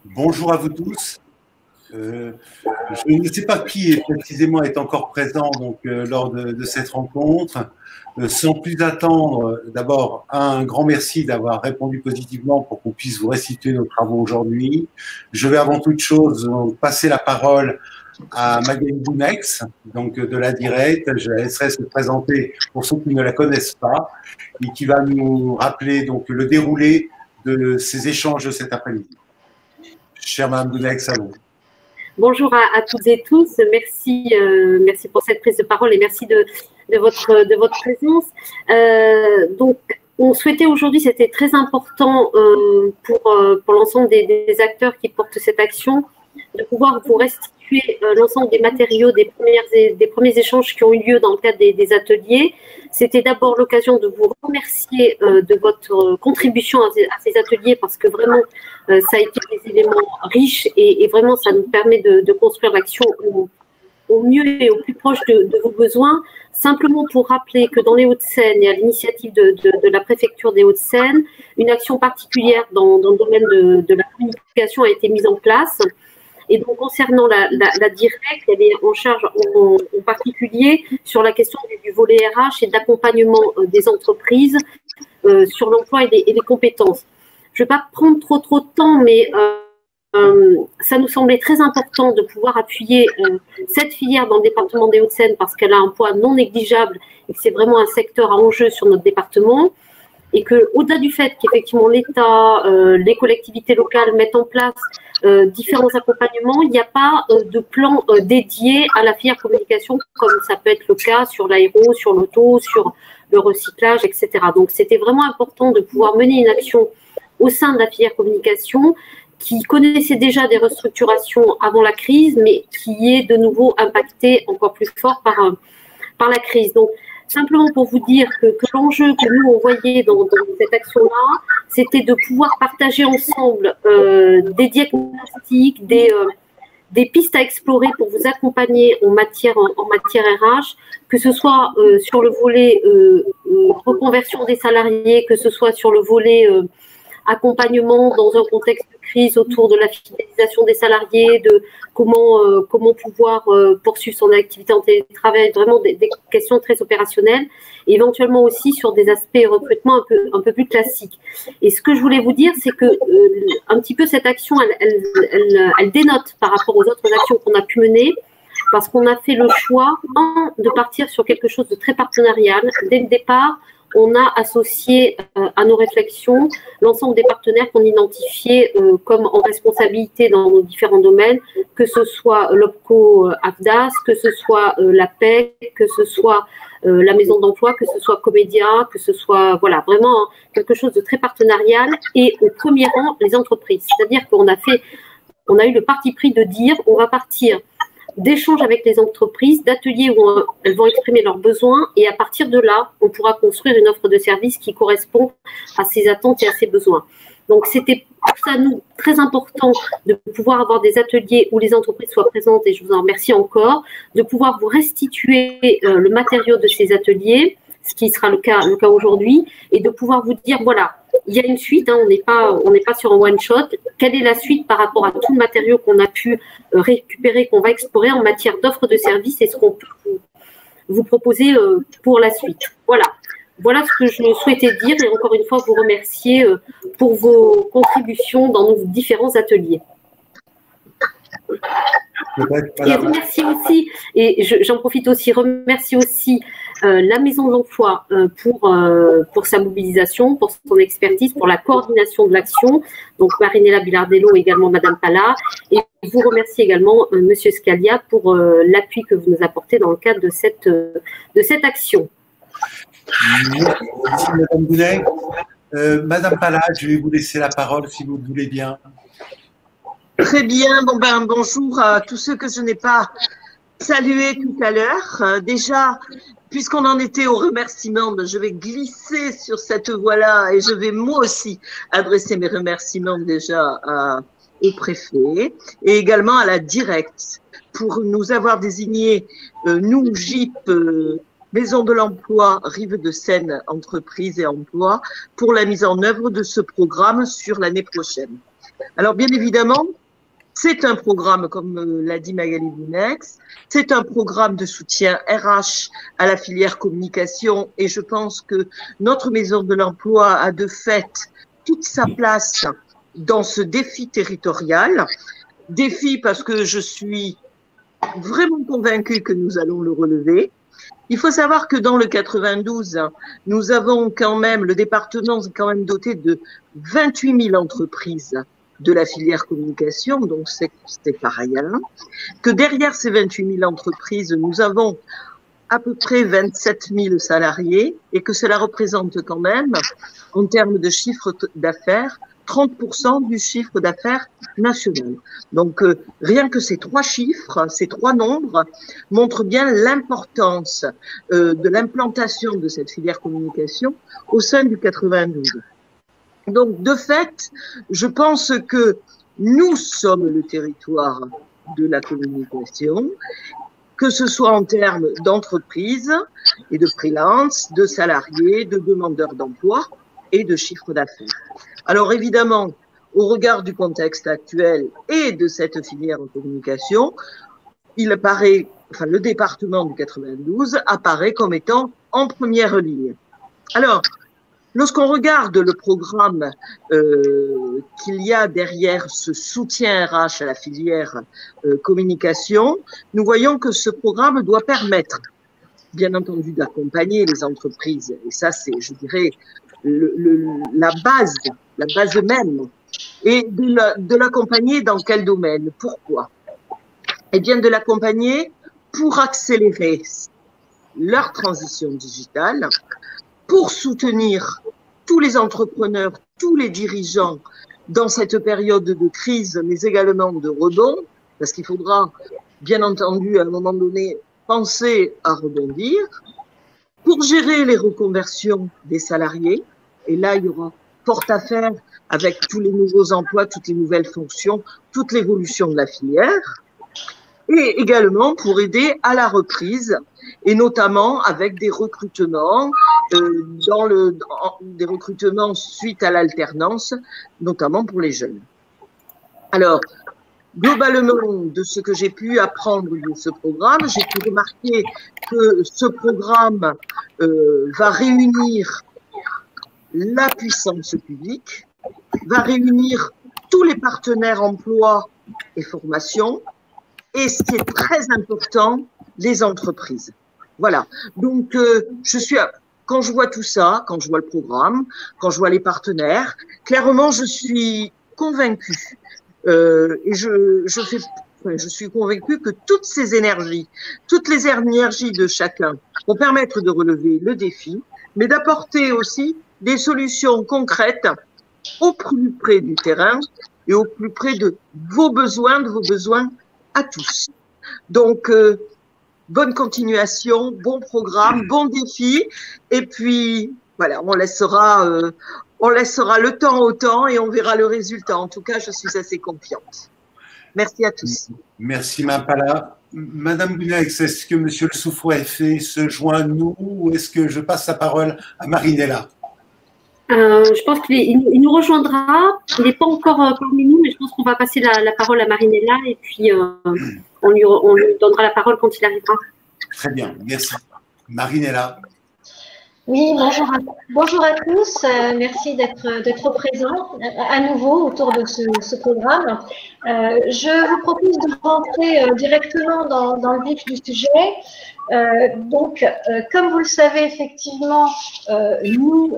Bonjour à vous tous. Je ne sais pas qui précisément est encore présent lors de cette rencontre. Sans plus attendre, d'abord, un grand merci d'avoir répondu positivement pour qu'on puisse vous restituer nos travaux aujourd'hui. Je vais avant toute chose passer la parole à Magali Bounex, donc de la Direct. Je la laisserai se présenter pour ceux qui ne la connaissent pas et qui va nous rappeler donc le déroulé de ces échanges de cet après-midi. Chère Madame Bounex, à vous. Bonjour à toutes et tous. Merci, merci pour cette prise de parole et merci de votre présence. Donc, on souhaitait aujourd'hui, c'était très important pour l'ensemble des acteurs qui portent cette action, de pouvoir vous restituer l'ensemble des matériaux des premiers échanges qui ont eu lieu dans le cadre des ateliers. C'était d'abord l'occasion de vous remercier de votre contribution à ces ateliers parce que vraiment, ça a été des éléments riches et vraiment, ça nous permet de construire l'action au mieux et au plus proche de vos besoins. Simplement pour rappeler que dans les Hauts-de-Seine et à l'initiative de la préfecture des Hauts-de-Seine, une action particulière dans le domaine de la communication a été mise en place. Et donc, concernant la Direct, elle est en charge en particulier sur la question du volet RH et d'accompagnement des entreprises sur l'emploi et les compétences. Je ne vais pas prendre trop de temps, mais ça nous semblait très important de pouvoir appuyer cette filière dans le département des Hauts-de-Seine parce qu'elle a un poids non négligeable et que c'est vraiment un secteur à enjeu sur notre département. Et qu'au-delà du fait qu'effectivement l'État, les collectivités locales mettent en place différents accompagnements, il n'y a pas de plan dédié à la filière communication, comme ça peut être le cas sur l'aéro, sur l'auto, sur le recyclage, etc. Donc, c'était vraiment important de pouvoir mener une action au sein de la filière communication qui connaissait déjà des restructurations avant la crise, mais qui est de nouveau impactée encore plus fort par la crise. Donc, simplement pour vous dire que l'enjeu que nous, on voyait dans cette action-là, c'était de pouvoir partager ensemble des diagnostics, des pistes à explorer pour vous accompagner en matière RH, que ce soit sur le volet reconversion des salariés, que ce soit sur le volet accompagnement dans un contexte de crise autour de la fidélisation des salariés, de comment pouvoir poursuivre son activité en télétravail, vraiment des questions très opérationnelles, et éventuellement aussi sur des aspects recrutement un peu plus classiques. Et ce que je voulais vous dire, c'est que un petit peu cette action, elle dénote par rapport aux autres actions qu'on a pu mener, parce qu'on a fait le choix de partir sur quelque chose de très partenarial. Dès le départ, on a associé à nos réflexions l'ensemble des partenaires qu'on identifiait comme en responsabilité dans nos différents domaines, que ce soit l'OPCO AFDAS, que ce soit la PEC, que ce soit la maison d'emploi, que ce soit Comédia, que ce soit voilà, vraiment quelque chose de très partenarial et au premier rang les entreprises. C'est-à-dire qu'on a eu le parti pris de dire on va partir d'échanges avec les entreprises, d'ateliers où elles vont exprimer leurs besoins et à partir de là, on pourra construire une offre de service qui correspond à ses attentes et à ses besoins. Donc, c'était pour ça, nous, très important de pouvoir avoir des ateliers où les entreprises soient présentes et je vous en remercie encore, de pouvoir vous restituer le matériau de ces ateliers, ce qui sera le cas aujourd'hui, et de pouvoir vous dire, voilà, il y a une suite, hein, on n'est pas sur un one-shot. Quelle est la suite par rapport à tout le matériau qu'on a pu récupérer, qu'on va explorer en matière d'offres de services et ce qu'on peut vous proposer pour la suite. Voilà ce que je souhaitais dire et encore une fois vous remercier pour vos contributions dans nos différents ateliers. Et remercier aussi, et j'en profite aussi, remercier aussi la Maison de l'Emploi pour sa mobilisation, pour son expertise, pour la coordination de l'action, donc Marinella Bilardello et également Madame Pala, et vous remercier également Monsieur Scalia pour l'appui que vous nous apportez dans le cadre de cette action. Merci Madame Bounet. Madame Pala, je vais vous laisser la parole si vous le voulez bien. Très bien, bonjour à tous ceux que je n'ai pas salués tout à l'heure. Déjà, puisqu'on en était au remerciement, je vais glisser sur cette voie-là et je vais moi aussi adresser mes remerciements déjà au préfet et également à la Direct pour nous avoir désigné, nous, GIP, Maison de l'Emploi, Rive de Seine, Entreprises et Emploi, pour la mise en œuvre de ce programme sur l'année prochaine. Alors, bien évidemment, c'est un programme, comme l'a dit Magali Bounex, c'est un programme de soutien RH à la filière communication et je pense que notre maison de l'emploi a de fait toute sa place dans ce défi territorial. Défi parce que je suis vraiment convaincue que nous allons le relever. Il faut savoir que dans le 92, nous avons quand même, le département est quand même doté de 28 000 entreprises de la filière communication, donc c'est pas rien. Que derrière ces 28 000 entreprises, nous avons à peu près 27 000 salariés et que cela représente quand même, en termes de chiffre d'affaires, 30% du chiffre d'affaires national. Donc, rien que ces trois chiffres, ces trois nombres, montrent bien l'importance de l'implantation de cette filière communication au sein du 92. Donc, de fait, je pense que nous sommes le territoire de la communication, que ce soit en termes d'entreprise et de freelance, de salariés, de demandeurs d'emploi et de chiffre d'affaires. Alors évidemment, au regard du contexte actuel et de cette filière en communication, il apparaît, enfin le département du 92 apparaît comme étant en première ligne. Alors, lorsqu'on regarde le programme qu'il y a derrière ce soutien RH à la filière communication, nous voyons que ce programme doit permettre, bien entendu, d'accompagner les entreprises. Et ça, c'est, je dirais, la base même, et de l'accompagner dans quel domaine? Pourquoi? Eh bien, de l'accompagner pour accélérer leur transition digitale, pour soutenir tous les entrepreneurs, tous les dirigeants dans cette période de crise, mais également de rebond, parce qu'il faudra, bien entendu, à un moment donné, penser à rebondir, pour gérer les reconversions des salariés. Et là, il y aura fort à faire avec tous les nouveaux emplois, toutes les nouvelles fonctions, toute l'évolution de la filière. Et également pour aider à la reprise, et notamment avec des recrutements, des recrutements suite à l'alternance, notamment pour les jeunes. Alors, globalement, de ce que j'ai pu apprendre de ce programme, j'ai pu remarquer que ce programme va réunir la puissance publique, va réunir tous les partenaires emploi et formation, et ce qui est très important, les entreprises. Voilà. Donc, quand je vois tout ça, quand je vois le programme, quand je vois les partenaires, clairement, je suis convaincue. Et je suis convaincue que toutes ces énergies, toutes les énergies de chacun vont permettre de relever le défi, mais d'apporter aussi des solutions concrètes au plus près du terrain et au plus près de vos besoins à tous. Donc, bonne continuation, bon programme, bon défi. Et puis, voilà, on laissera le temps au temps et on verra le résultat. En tout cas, je suis assez confiante. Merci à tous. Merci, Mampala. Madame Bounex, est-ce que Monsieur Le Souffouet se joint à nous ou est-ce que je passe la parole à Marinella? Je pense qu'il nous rejoindra. Il n'est pas encore parmi nous, mais je pense qu'on va passer la parole à Marinella et puis on lui donnera la parole quand il arrivera. Très bien, merci. Marinella. Oui, bonjour à tous. Merci d'être présents à nouveau autour de ce programme. Je vous propose de rentrer directement dans le vif du sujet. Donc, comme vous le savez, effectivement, nous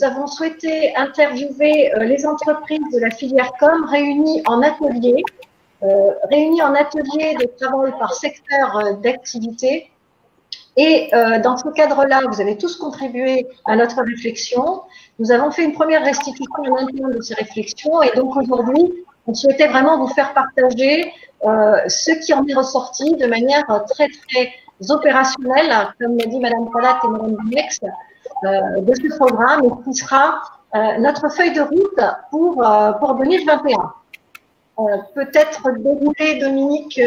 avons souhaité interviewer les entreprises de la filière com réunies en atelier de travail par secteur d'activité. Et dans ce cadre-là, vous avez tous contribué à notre réflexion. Nous avons fait une première restitution en interne de ces réflexions et donc aujourd'hui, on souhaitait vraiment vous faire partager ce qui en est ressorti de manière très, très opérationnelle, comme l'a dit Madame Palat et Madame Bounex, de ce programme et qui sera notre feuille de route pour 2021. Peut-être dérouler, Dominique,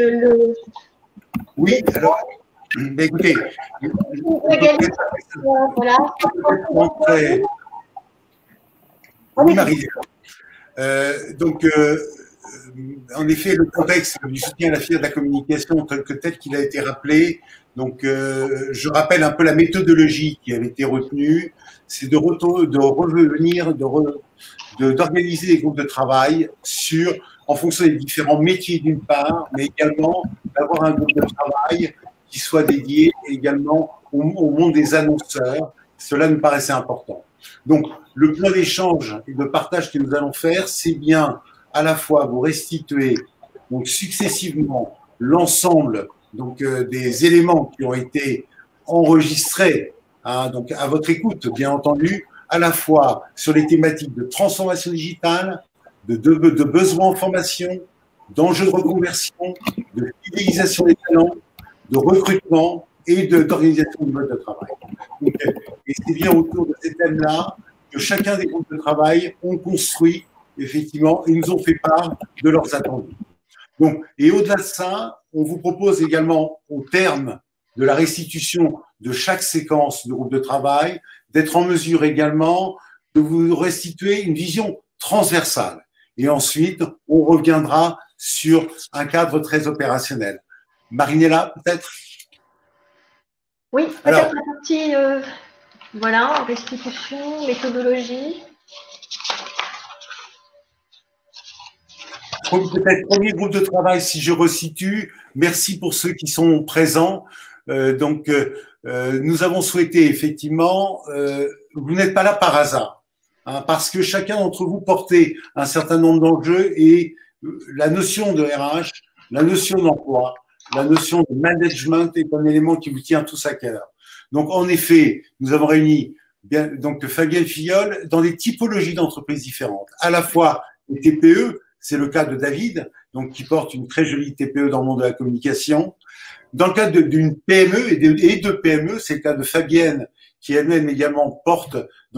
Oui, alors, écoutez, voilà. En effet, le contexte du soutien à la filière de la communication tel qu'il a été rappelé, je rappelle un peu la méthodologie qui avait été retenue, c'est d'organiser des groupes de travail en fonction des différents métiers d'une part, mais également d'avoir un groupe de travail qui soit dédié également au monde des annonceurs. Cela nous paraissait important. Donc, le plan d'échange et de partage que nous allons faire, c'est bien à la fois vous restituer successivement l'ensemble des éléments qui ont été enregistrés à votre écoute, bien entendu, à la fois sur les thématiques de transformation digitale, de besoins en formation, d'enjeux de reconversion, de fidélisation des talents, de recrutement et d'organisation du mode de travail. Et c'est bien autour de ces thèmes-là que chacun des groupes de travail ont construit, effectivement, et nous ont fait part de leurs attendus. Et au-delà de ça, on vous propose également, au terme de la restitution de chaque séquence de groupe de travail, d'être en mesure également de vous restituer une vision transversale. Et ensuite, on reviendra sur un cadre très opérationnel. Marinella, peut-être? Oui, peut-être la partie, restitution, méthodologie. Peut-être premier groupe de travail, si je resitue. Merci pour ceux qui sont présents. Nous avons souhaité effectivement, vous n'êtes pas là par hasard, parce que chacun d'entre vous portait un certain nombre d'enjeux et la notion de RH, la notion d'emploi, la notion de management est un élément qui vous tient tous à cœur. Donc, en effet, nous avons réuni Fabienne Filleul dans des typologies d'entreprises différentes, à la fois les TPE, c'est le cas de David, qui porte une très jolie TPE dans le monde de la communication. Dans le cadre d'une PME et de PME, c'est le cas de Fabienne, qui elle-même également porte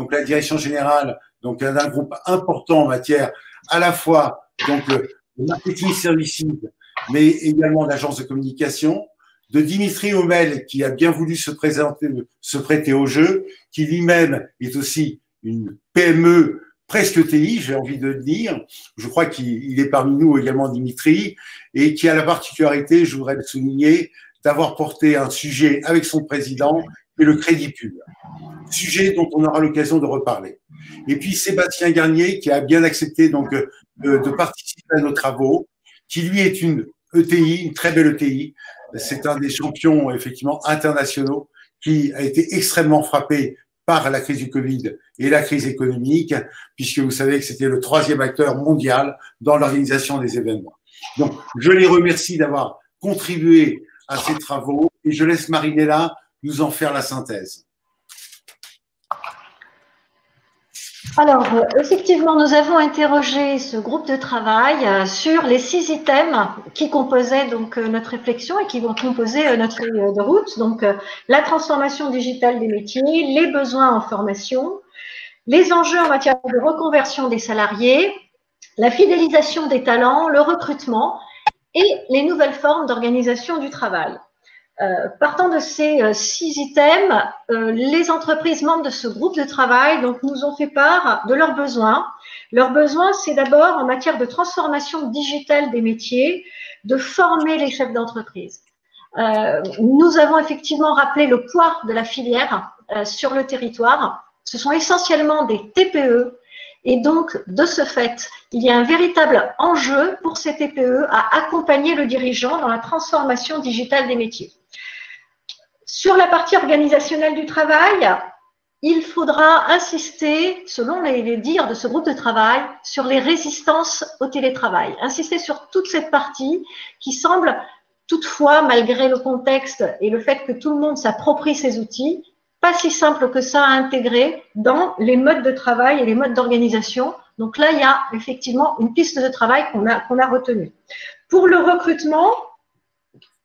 la direction générale d'un groupe important en matière à la fois le marketing services, mais également l'agence de communication. De Dimitri Homel, qui a bien voulu se prêter au jeu, qui lui-même est aussi une PME presque TI, j'ai envie de le dire. Je crois qu'il est parmi nous également, Dimitri, et qui a la particularité, je voudrais le souligner, d'avoir porté un sujet avec son président, qui est le crédit pub. Sujet dont on aura l'occasion de reparler. Et puis Sébastien Garnier, qui a bien accepté de participer à nos travaux, qui lui est une ETI, une très belle ETI. C'est un des champions, effectivement, internationaux, qui a été extrêmement frappé par la crise du Covid et la crise économique, puisque vous savez que c'était le 3e acteur mondial dans l'organisation des événements. Donc, je les remercie d'avoir contribué à ces travaux et je laisse Marinella nous en faire la synthèse. Alors, effectivement, nous avons interrogé ce groupe de travail sur les 6 items qui composaient notre réflexion et qui vont composer notre feuille de route. Donc, la transformation digitale des métiers, les besoins en formation, les enjeux en matière de reconversion des salariés, la fidélisation des talents, le recrutement et les nouvelles formes d'organisation du travail. Partant de ces 6 items, les entreprises membres de ce groupe de travail nous ont fait part de leurs besoins. Leurs besoins, c'est d'abord en matière de transformation digitale des métiers, de former les chefs d'entreprise. Nous avons effectivement rappelé le poids de la filière sur le territoire. Ce sont essentiellement des TPE. Et donc, de ce fait, il y a un véritable enjeu pour ces TPE à accompagner le dirigeant dans la transformation digitale des métiers. Sur la partie organisationnelle du travail, il faudra insister, selon les dires de ce groupe de travail, sur les résistances au télétravail. Insister sur toute cette partie qui semble toutefois, malgré le contexte et le fait que tout le monde s'approprie ces outils, pas si simple que ça à intégrer dans les modes de travail et les modes d'organisation. Donc là, il y a effectivement une piste de travail qu'on a retenue. Pour le recrutement,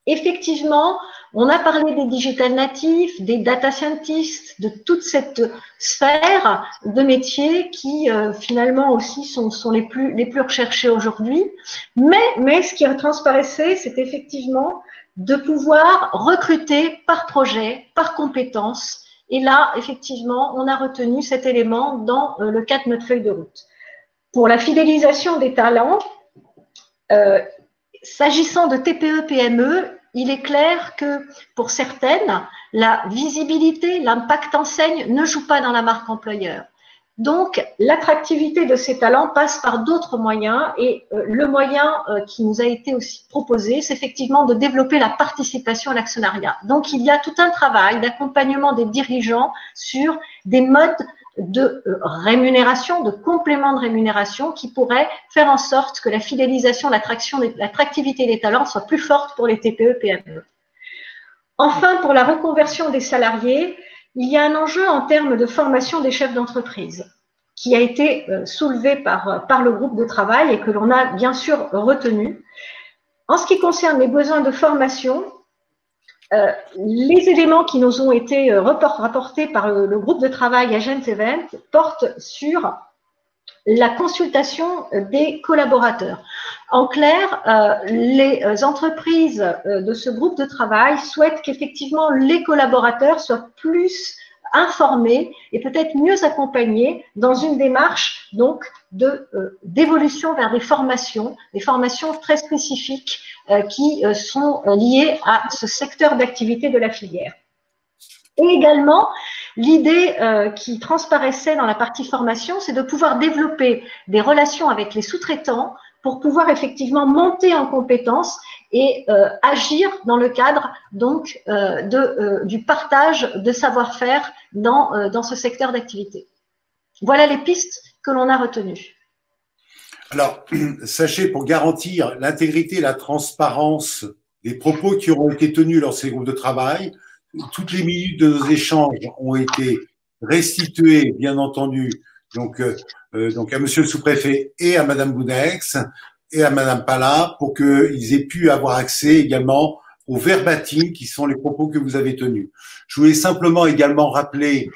effectivement, on a parlé des digital natifs, des data scientists, de toute cette sphère de métiers qui finalement aussi sont les plus recherchés aujourd'hui. Mais ce qui a transparaissait, c'est effectivement de pouvoir recruter par projet, par compétence. Et là, effectivement, on a retenu cet élément dans le cadre de notre feuille de route. Pour la fidélisation des talents, s'agissant de TPE-PME, il est clair que pour certaines, la visibilité, l'impact enseigne ne joue pas dans la marque employeur. Donc, l'attractivité de ces talents passe par d'autres moyens et le moyen qui nous a été aussi proposé, c'est effectivement de développer la participation à l'actionnariat. Donc, il y a tout un travail d'accompagnement des dirigeants sur des modes de rémunération, de complément de rémunération qui pourraient faire en sorte que la fidélisation, l'attractivité des talents soit plus forte pour les TPE-PME. Enfin, pour la reconversion des salariés, il y a un enjeu en termes de formation des chefs d'entreprise qui a été soulevé par le groupe de travail et que l'on a bien sûr retenu. En ce qui concerne les besoins de formation, les éléments qui nous ont été rapportés par le groupe de travail Agent Event portent sur la consultation des collaborateurs. En clair, les entreprises de ce groupe de travail souhaitent qu'effectivement les collaborateurs soient plus informés et peut-être mieux accompagnés dans une démarche donc d'évolution vers des formations très spécifiques qui sont liées à ce secteur d'activité de la filière. Et également, l'idée qui transparaissait dans la partie formation, c'est de pouvoir développer des relations avec les sous-traitants pour pouvoir effectivement monter en compétences et agir dans le cadre donc du partage de savoir-faire dans ce secteur d'activité. Voilà les pistes que l'on a retenues. Alors, sachez, pour garantir l'intégrité et la transparence des propos qui auront été tenus lors de ces groupes de travail, toutes les minutes de nos échanges ont été restituées, bien entendu, donc à Monsieur le sous-préfet et à Madame Bounex et à Madame Pala pour qu'ils aient pu avoir accès également aux verbatim qui sont les propos que vous avez tenus. Je voulais simplement également rappeler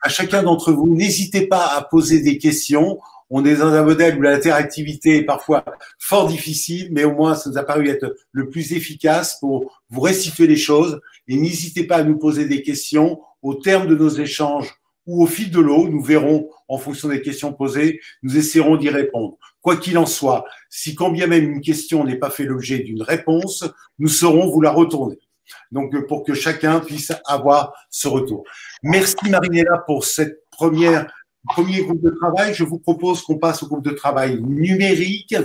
à chacun d'entre vous, n'hésitez pas à poser des questions. On est dans un modèle où l'interactivité est parfois fort difficile, mais au moins ça nous a paru être le plus efficace pour vous restituer les choses. Et n'hésitez pas à nous poser des questions au terme de nos échanges ou au fil de l'eau. Nous verrons en fonction des questions posées, nous essaierons d'y répondre. Quoi qu'il en soit, si quand bien même une question n'est pas fait l'objet d'une réponse, nous saurons vous la retourner. Donc, pour que chacun puisse avoir ce retour. Merci Marinella pour cette premier groupe de travail. Je vous propose qu'on passe au groupe de travail numérique.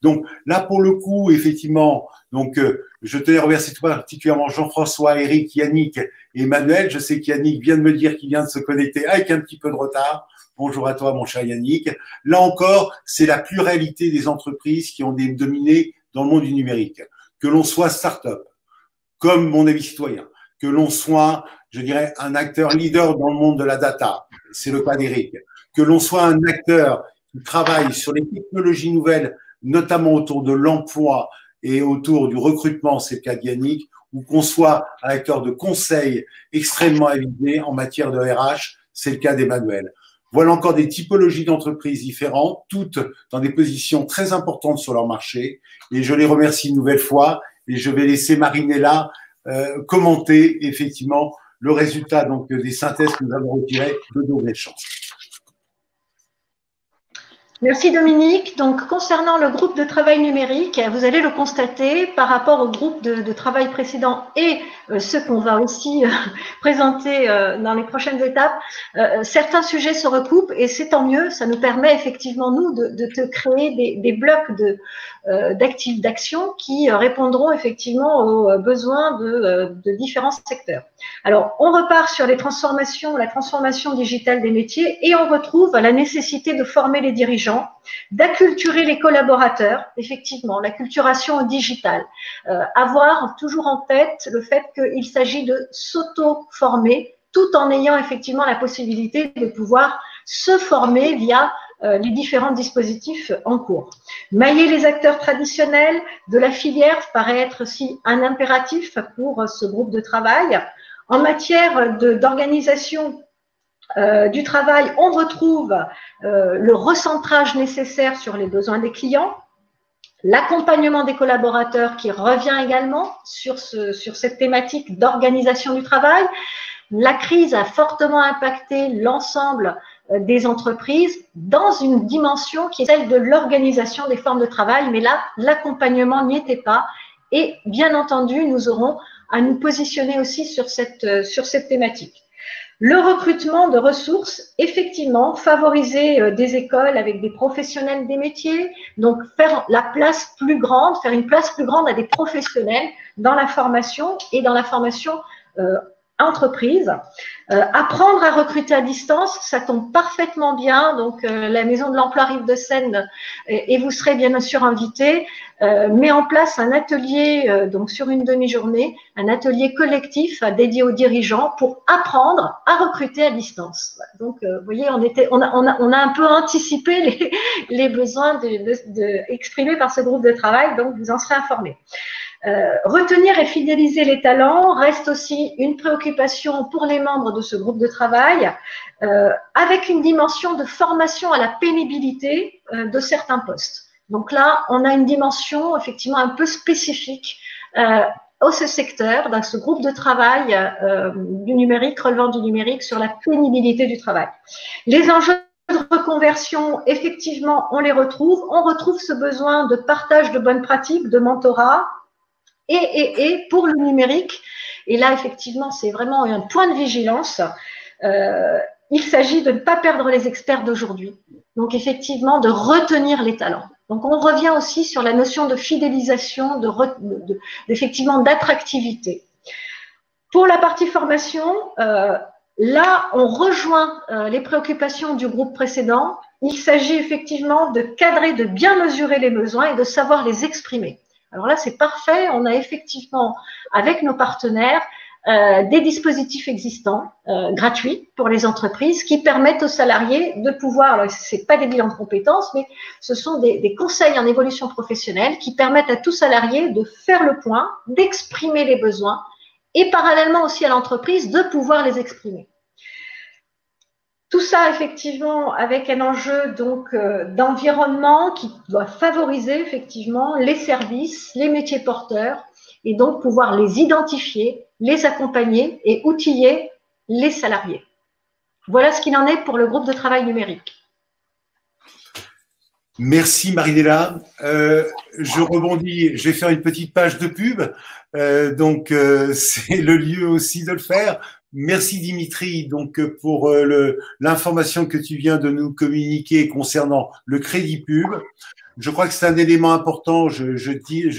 Donc là, pour le coup, effectivement, donc je tenais à remercier tout particulièrement Jean-François, Eric, Yannick et Emmanuel. Je sais qu'Yannick vient de me dire qu'il vient de se connecter avec un petit peu de retard. Bonjour à toi, mon cher Yannick. Là encore, c'est la pluralité des entreprises qui ont dominé dans le monde du numérique. Que l'on soit start-up, comme mon avis citoyen, que l'on soit, je dirais, un acteur leader dans le monde de la data, c'est le cas d'Eric, que l'on soit un acteur qui travaille sur les technologies nouvelles, notamment autour de l'emploi et autour du recrutement, c'est le cas d'Yannick, ou qu'on soit un acteur de conseil extrêmement avisé en matière de RH, c'est le cas d'Emmanuel. Voilà encore des typologies d'entreprises différentes, toutes dans des positions très importantes sur leur marché, et je les remercie une nouvelle fois, et je vais laisser Marinella commenter effectivement le résultat donc des synthèses que nous avons retirées de nos échanges. Merci Dominique. Donc, concernant le groupe de travail numérique, vous allez le constater par rapport au groupe de travail précédent et ceux qu'on va aussi présenter dans les prochaines étapes, certains sujets se recoupent et c'est tant mieux. Ça nous permet effectivement, nous, de te créer des blocs d'action qui répondront effectivement aux besoins de différents secteurs. Alors, on repart sur la transformation digitale des métiers et on retrouve la nécessité de former les dirigeants, d'acculturer les collaborateurs, effectivement, l'acculturation digitale. Avoir toujours en tête le fait qu'il s'agit de s'auto-former tout en ayant effectivement la possibilité de pouvoir se former via les différents dispositifs en cours. Mailler les acteurs traditionnels de la filière paraît être aussi un impératif pour ce groupe de travail. En matière d'organisation du travail, on retrouve le recentrage nécessaire sur les besoins des clients, l'accompagnement des collaborateurs qui revient également sur cette thématique d'organisation du travail. La crise a fortement impacté l'ensemble des entreprises dans une dimension qui est celle de l'organisation des formes de travail. Mais là, l'accompagnement n'y était pas. Et bien entendu, nous aurons à nous positionner aussi sur cette thématique. Le recrutement de ressources, effectivement, favoriser des écoles avec des professionnels des métiers, donc faire une place plus grande à des professionnels dans la formation et dans la formation entreprise. Apprendre à recruter à distance, ça tombe parfaitement bien. Donc, la Maison de l'Emploi Rive-de-Seine, et vous serez bien sûr invités, met en place un atelier, donc sur une demi-journée, un atelier collectif dédié aux dirigeants pour apprendre à recruter à distance. Donc, vous voyez, on a un peu anticipé les besoins exprimés par ce groupe de travail, donc vous en serez informés. Retenir et fidéliser les talents reste aussi une préoccupation pour les membres de ce groupe de travail, avec une dimension de formation à la pénibilité de certains postes. Donc là, on a une dimension effectivement un peu spécifique au ce secteur, dans ce groupe de travail du numérique, relevant du numérique, sur la pénibilité du travail. Les enjeux de reconversion, effectivement, on les retrouve. On retrouve ce besoin de partage de bonnes pratiques, de mentorat, et pour le numérique, et là, effectivement, c'est vraiment un point de vigilance, il s'agit de ne pas perdre les experts d'aujourd'hui. Donc, effectivement, de retenir les talents. Donc, on revient aussi sur la notion de fidélisation, effectivement, d'attractivité. Pour la partie formation, là, on rejoint les préoccupations du groupe précédent. Il s'agit effectivement de cadrer, de bien mesurer les besoins et de savoir les exprimer. Alors là, c'est parfait. On a effectivement, avec nos partenaires, des dispositifs existants, gratuits pour les entreprises, qui permettent aux salariés de pouvoir, alors c'est pas des bilans de compétences, mais ce sont des conseils en évolution professionnelle qui permettent à tout salarié de faire le point, d'exprimer les besoins et parallèlement aussi à l'entreprise de pouvoir les exprimer. Tout ça, effectivement, avec un enjeu donc d'environnement qui doit favoriser effectivement les services, les métiers porteurs, et donc pouvoir les identifier, les accompagner et outiller les salariés. Voilà ce qu'il en est pour le groupe de travail numérique. Merci Marinella. Je rebondis, je vais faire une petite page de pub, donc c'est le lieu aussi de le faire. Merci Dimitri donc pour l'information que tu viens de nous communiquer concernant le crédit pub. Je crois que c'est un élément important. Je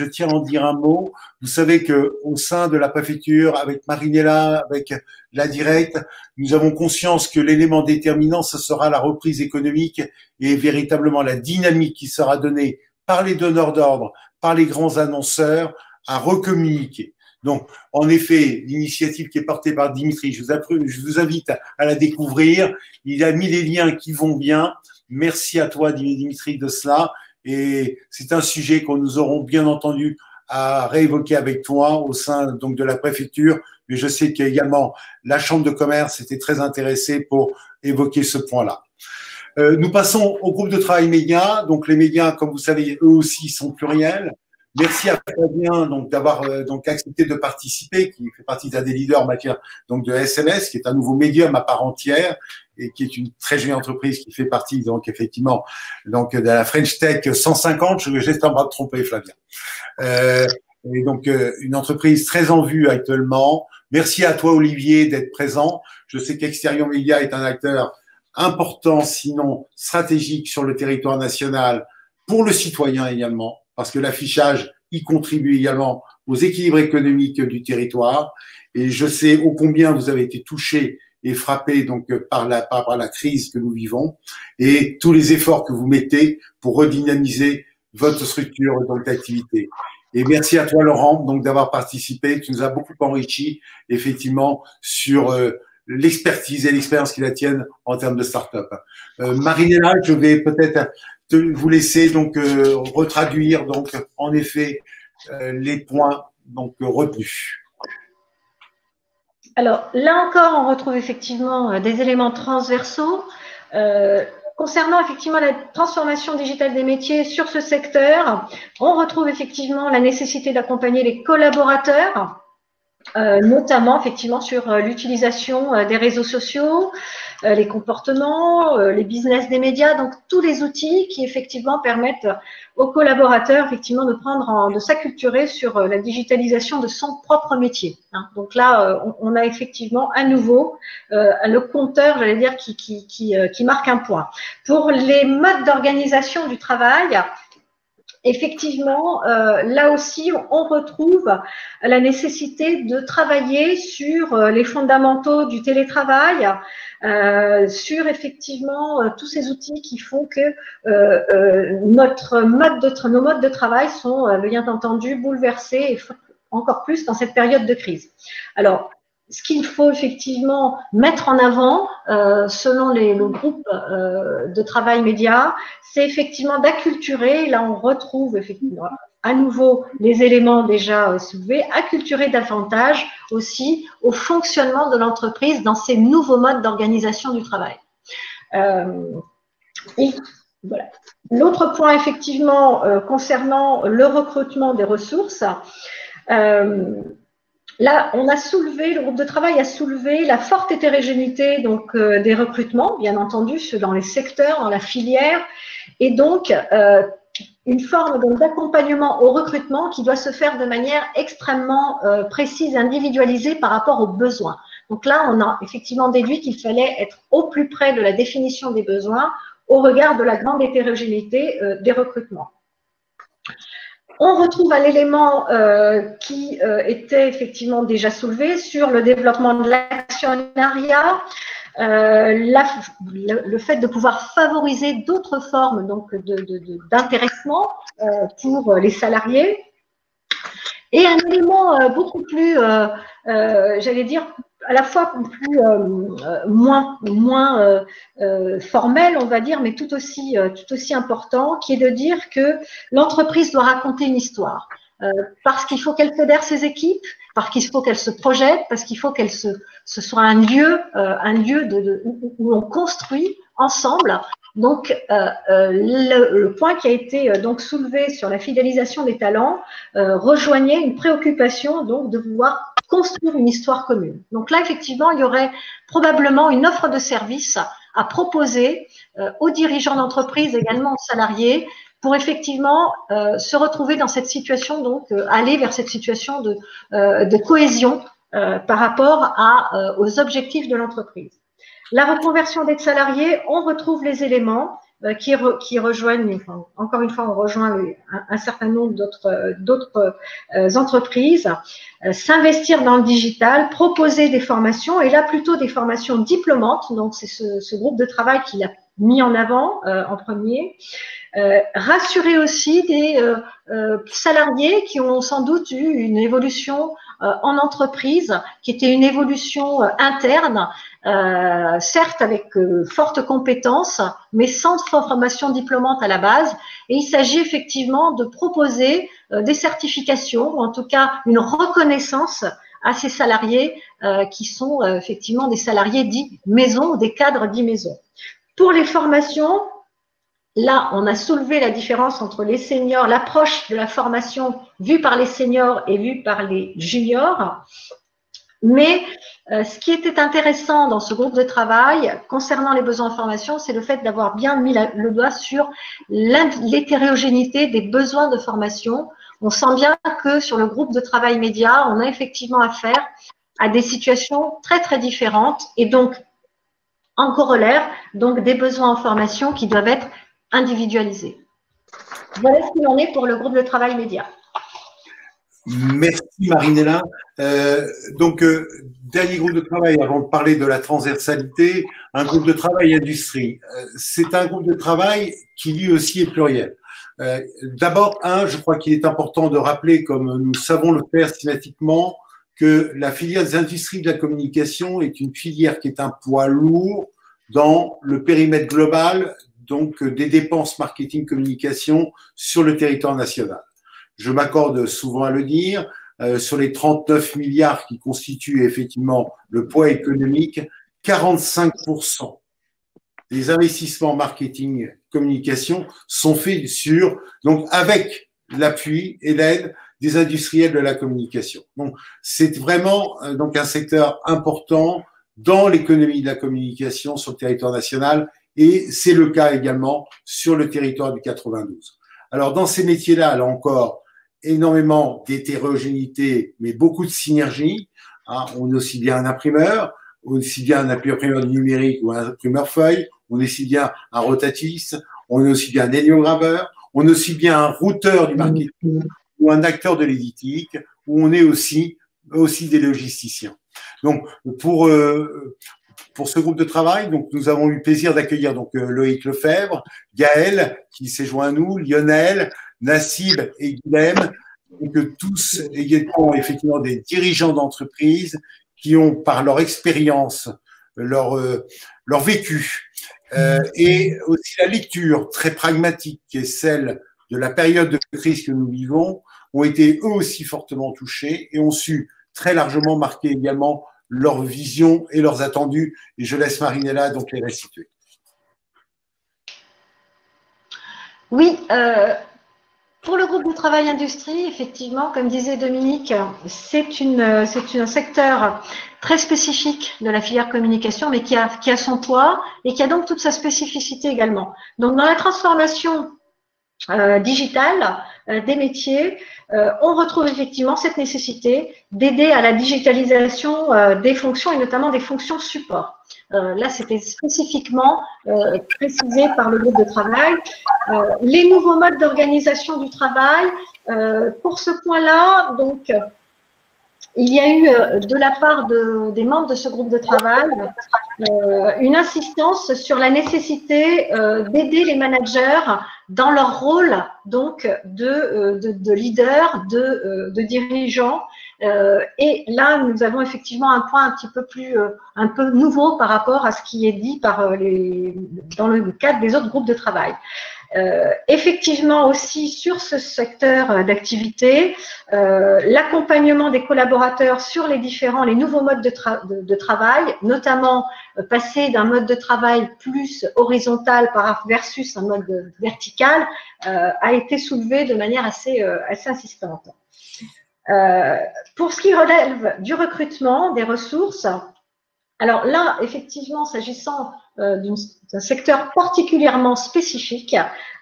tiens à en dire un mot. Vous savez que au sein de la préfecture, avec Marinella, avec la directe, nous avons conscience que l'élément déterminant, ce sera la reprise économique et véritablement la dynamique qui sera donnée par les donneurs d'ordre, par les grands annonceurs, à recommuniquer. Donc, en effet, l'initiative qui est portée par Dimitri, je vous invite à la découvrir. Il a mis les liens qui vont bien. Merci à toi, Dimitri, de cela. Et c'est un sujet que nous aurons bien entendu à réévoquer avec toi au sein donc de la préfecture. Mais je sais qu'également la Chambre de commerce était très intéressée pour évoquer ce point-là. Nous passons au groupe de travail médias. Donc, les médias, comme vous savez, eux aussi sont pluriels. Merci à Fabien donc d'avoir donc accepté de participer, qui fait partie d'un des leaders en matière donc de SMS, qui est un nouveau médium à part entière et qui est une très jolie entreprise qui fait partie donc effectivement donc de la French Tech 150. J'espère pas me tromper, Flavien. Et donc une entreprise très en vue actuellement. Merci à toi Olivier d'être présent. Je sais qu'Exterion Média est un acteur important, sinon stratégique sur le territoire national pour le citoyen également, parce que l'affichage y contribue également aux équilibres économiques du territoire. Et je sais ô combien vous avez été touchés et frappés donc par la crise que nous vivons et tous les efforts que vous mettez pour redynamiser votre structure d'activité. Et merci à toi Laurent donc d'avoir participé. Tu nous as beaucoup enrichi effectivement sur l'expertise et l'expérience qui la tienne en termes de start-up. Marinella, je vais peut-être vous laisser donc retraduire donc en effet les points donc retenus. Alors là encore, on retrouve effectivement des éléments transversaux concernant effectivement la transformation digitale des métiers sur ce secteur. On retrouve effectivement la nécessité d'accompagner les collaborateurs, notamment effectivement sur l'utilisation des réseaux sociaux, les comportements, les business des médias, donc tous les outils qui effectivement permettent aux collaborateurs effectivement de s'acculturer sur la digitalisation de son propre métier. Hein. Donc là, on a effectivement à nouveau le compteur, j'allais dire, qui marque un point. Pour les modes d'organisation du travail, effectivement, là aussi, on retrouve la nécessité de travailler sur les fondamentaux du télétravail, sur effectivement tous ces outils qui font que nos modes de travail sont bien entendu bouleversés, et encore plus dans cette période de crise. Alors, ce qu'il faut effectivement mettre en avant, selon le groupe de travail média, c'est effectivement d'acculturer, là on retrouve effectivement à nouveau les éléments déjà soulevés, acculturer davantage aussi au fonctionnement de l'entreprise dans ces nouveaux modes d'organisation du travail. Et voilà. L'autre point effectivement concernant le recrutement des ressources, là, le groupe de travail a soulevé la forte hétérogénéité donc des recrutements, bien entendu, dans les secteurs, dans la filière, et donc une forme d'accompagnement au recrutement qui doit se faire de manière extrêmement précise, individualisée par rapport aux besoins. Donc là, on a effectivement déduit qu'il fallait être au plus près de la définition des besoins au regard de la grande hétérogénéité des recrutements. On retrouve un élément qui était effectivement déjà soulevé sur le développement de l'actionnariat, le fait de pouvoir favoriser d'autres formes donc d'intéressement pour les salariés. Et un élément beaucoup plus, j'allais dire, à la fois plus moins formel, on va dire, mais tout aussi important, qui est de dire que l'entreprise doit raconter une histoire. Parce qu'il faut qu'elle fédère ses équipes, parce qu'il faut qu'elle se projette, parce qu'il faut qu'elle ce soit un lieu où on construit ensemble. Donc, le point qui a été donc soulevé sur la fidélisation des talents rejoignait une préoccupation donc de pouvoir construire une histoire commune. Donc là, effectivement, il y aurait probablement une offre de service à proposer aux dirigeants d'entreprise, également aux salariés, pour effectivement se retrouver dans cette situation, donc aller vers cette situation de cohésion par rapport aux objectifs de l'entreprise. La reconversion des salariés, on retrouve les éléments qui rejoignent, enfin, encore une fois, on rejoint un certain nombre d'autres entreprises, s'investir dans le digital, proposer des formations, et là plutôt des formations diplômantes, donc c'est ce groupe de travail qui l'a mis en avant en premier. Rassurer aussi des salariés qui ont sans doute eu une évolution en entreprise, qui était une évolution interne, certes avec fortes compétences, mais sans formation diplômante à la base. Et il s'agit effectivement de proposer des certifications, ou en tout cas une reconnaissance à ces salariés qui sont effectivement des salariés dits maison ou des cadres dits maison. Pour les formations, là, on a soulevé la différence entre les seniors, l'approche de la formation vue par les seniors et vue par les juniors. Mais ce qui était intéressant dans ce groupe de travail concernant les besoins en formation, c'est le fait d'avoir bien mis le doigt sur l'hétérogénéité des besoins de formation. On sent bien que sur le groupe de travail média, on a effectivement affaire à des situations très, très différentes et donc, en corollaire, donc des besoins en formation qui doivent être individualisés. Voilà ce qu'il en est pour le groupe de travail média. Merci Marinella. Dernier groupe de travail, avant de parler de la transversalité, un groupe de travail industrie. C'est un groupe de travail qui lui aussi est pluriel. D'abord, je crois qu'il est important de rappeler, comme nous savons le faire systématiquement, que la filière des industries de la communication est une filière qui est un poids lourd dans le périmètre global donc des dépenses marketing communication sur le territoire national. Je m'accorde souvent à le dire, sur les 39 milliards qui constituent effectivement le poids économique, 45% des investissements marketing communication sont faits donc avec l'appui et l'aide des industriels de la communication. Donc, c'est vraiment donc un secteur important dans l'économie de la communication sur le territoire national, et c'est le cas également sur le territoire du 92. Alors, dans ces métiers-là, là encore, énormément d'hétérogénéité, mais beaucoup de synergie. Hein. On est aussi bien un imprimeur, aussi bien un imprimeur du numérique ou un imprimeur feuille, on est aussi bien un rotatiste, on est aussi bien un héliograveur, on est aussi bien un routeur du marketing ou un acteur de l'éditique, ou on est aussi des logisticiens. Donc, pour ce groupe de travail, donc, nous avons eu le plaisir d'accueillir donc Loïc Lefebvre, Gaël, qui s'est joint à nous, Lionel, Nassib et Guilhem, donc tous également effectivement des dirigeants d'entreprise qui ont, par leur expérience, leur vécu, et aussi la lecture très pragmatique qui est celle de la période de crise que nous vivons, ont été eux aussi fortement touchés et ont su très largement marquer également leur vision et leurs attendus. Et je laisse Marinella donc les restituer. Oui, pour le groupe de travail industrie, effectivement, comme disait Dominique, c'est un secteur très spécifique de la filière communication, mais qui a son poids et qui a donc toute sa spécificité également. Donc, dans la transformation digitale des métiers, on retrouve effectivement cette nécessité d'aider à la digitalisation des fonctions et notamment des fonctions support. Là, c'était spécifiquement précisé par le groupe de travail. Les nouveaux modes d'organisation du travail, pour ce point-là, donc, il y a eu de la part des membres de ce groupe de travail une insistance sur la nécessité d'aider les managers dans leur rôle donc de leader, de dirigeant. Et là, nous avons effectivement un point un peu nouveau par rapport à ce qui est dit dans le cadre des autres groupes de travail. Effectivement aussi sur ce secteur d'activité, l'accompagnement des collaborateurs sur les nouveaux modes de travail, notamment passer d'un mode de travail plus horizontal versus un mode vertical, a été soulevé de manière assez insistante. Pour ce qui relève du recrutement, des ressources, alors là, effectivement, s'agissant d'un secteur particulièrement spécifique,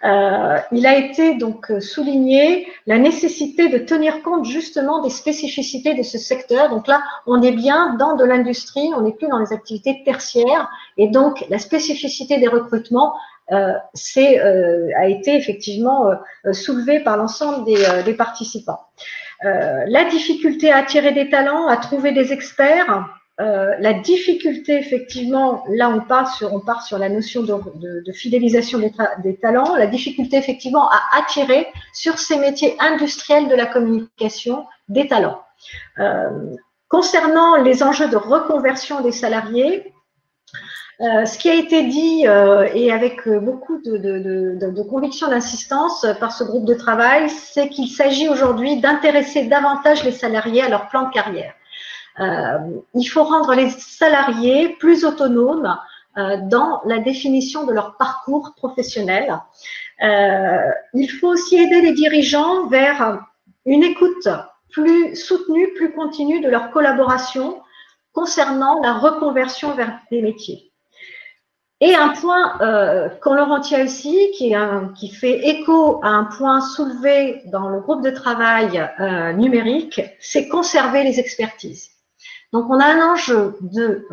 il a été donc souligné la nécessité de tenir compte justement des spécificités de ce secteur. Donc là, on est bien dans de l'industrie, on n'est plus dans les activités tertiaires, et donc la spécificité des recrutements a été effectivement soulevée par l'ensemble des participants. La difficulté à attirer des talents, à trouver des experts. La difficulté, effectivement, là on part sur la notion de fidélisation des talents, la difficulté effectivement à attirer sur ces métiers industriels de la communication des talents. Concernant les enjeux de reconversion des salariés, ce qui a été dit et avec beaucoup de conviction, d'insistance par ce groupe de travail, c'est qu'il s'agit aujourd'hui d'intéresser davantage les salariés à leur plan de carrière. Il faut rendre les salariés plus autonomes dans la définition de leur parcours professionnel. Il faut aussi aider les dirigeants vers une écoute plus soutenue, plus continue de leur collaboration concernant la reconversion vers des métiers. Et un point qu'on leur en tient aussi, qui fait écho à un point soulevé dans le groupe de travail numérique, c'est conserver les expertises. Donc, on a un enjeu de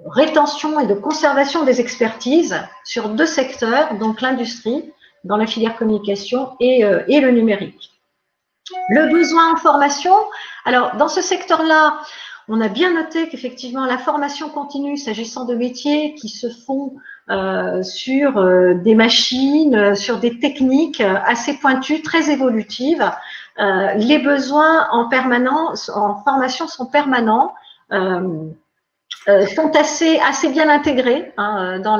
rétention et de conservation des expertises sur deux secteurs, donc l'industrie, dans la filière communication, et le numérique. Le besoin en formation, alors dans ce secteur-là, on a bien noté qu'effectivement, la formation continue, s'agissant de métiers qui se font sur des machines, sur des techniques assez pointues, très évolutives. Les besoins en formation sont permanents, sont assez bien intégrés dans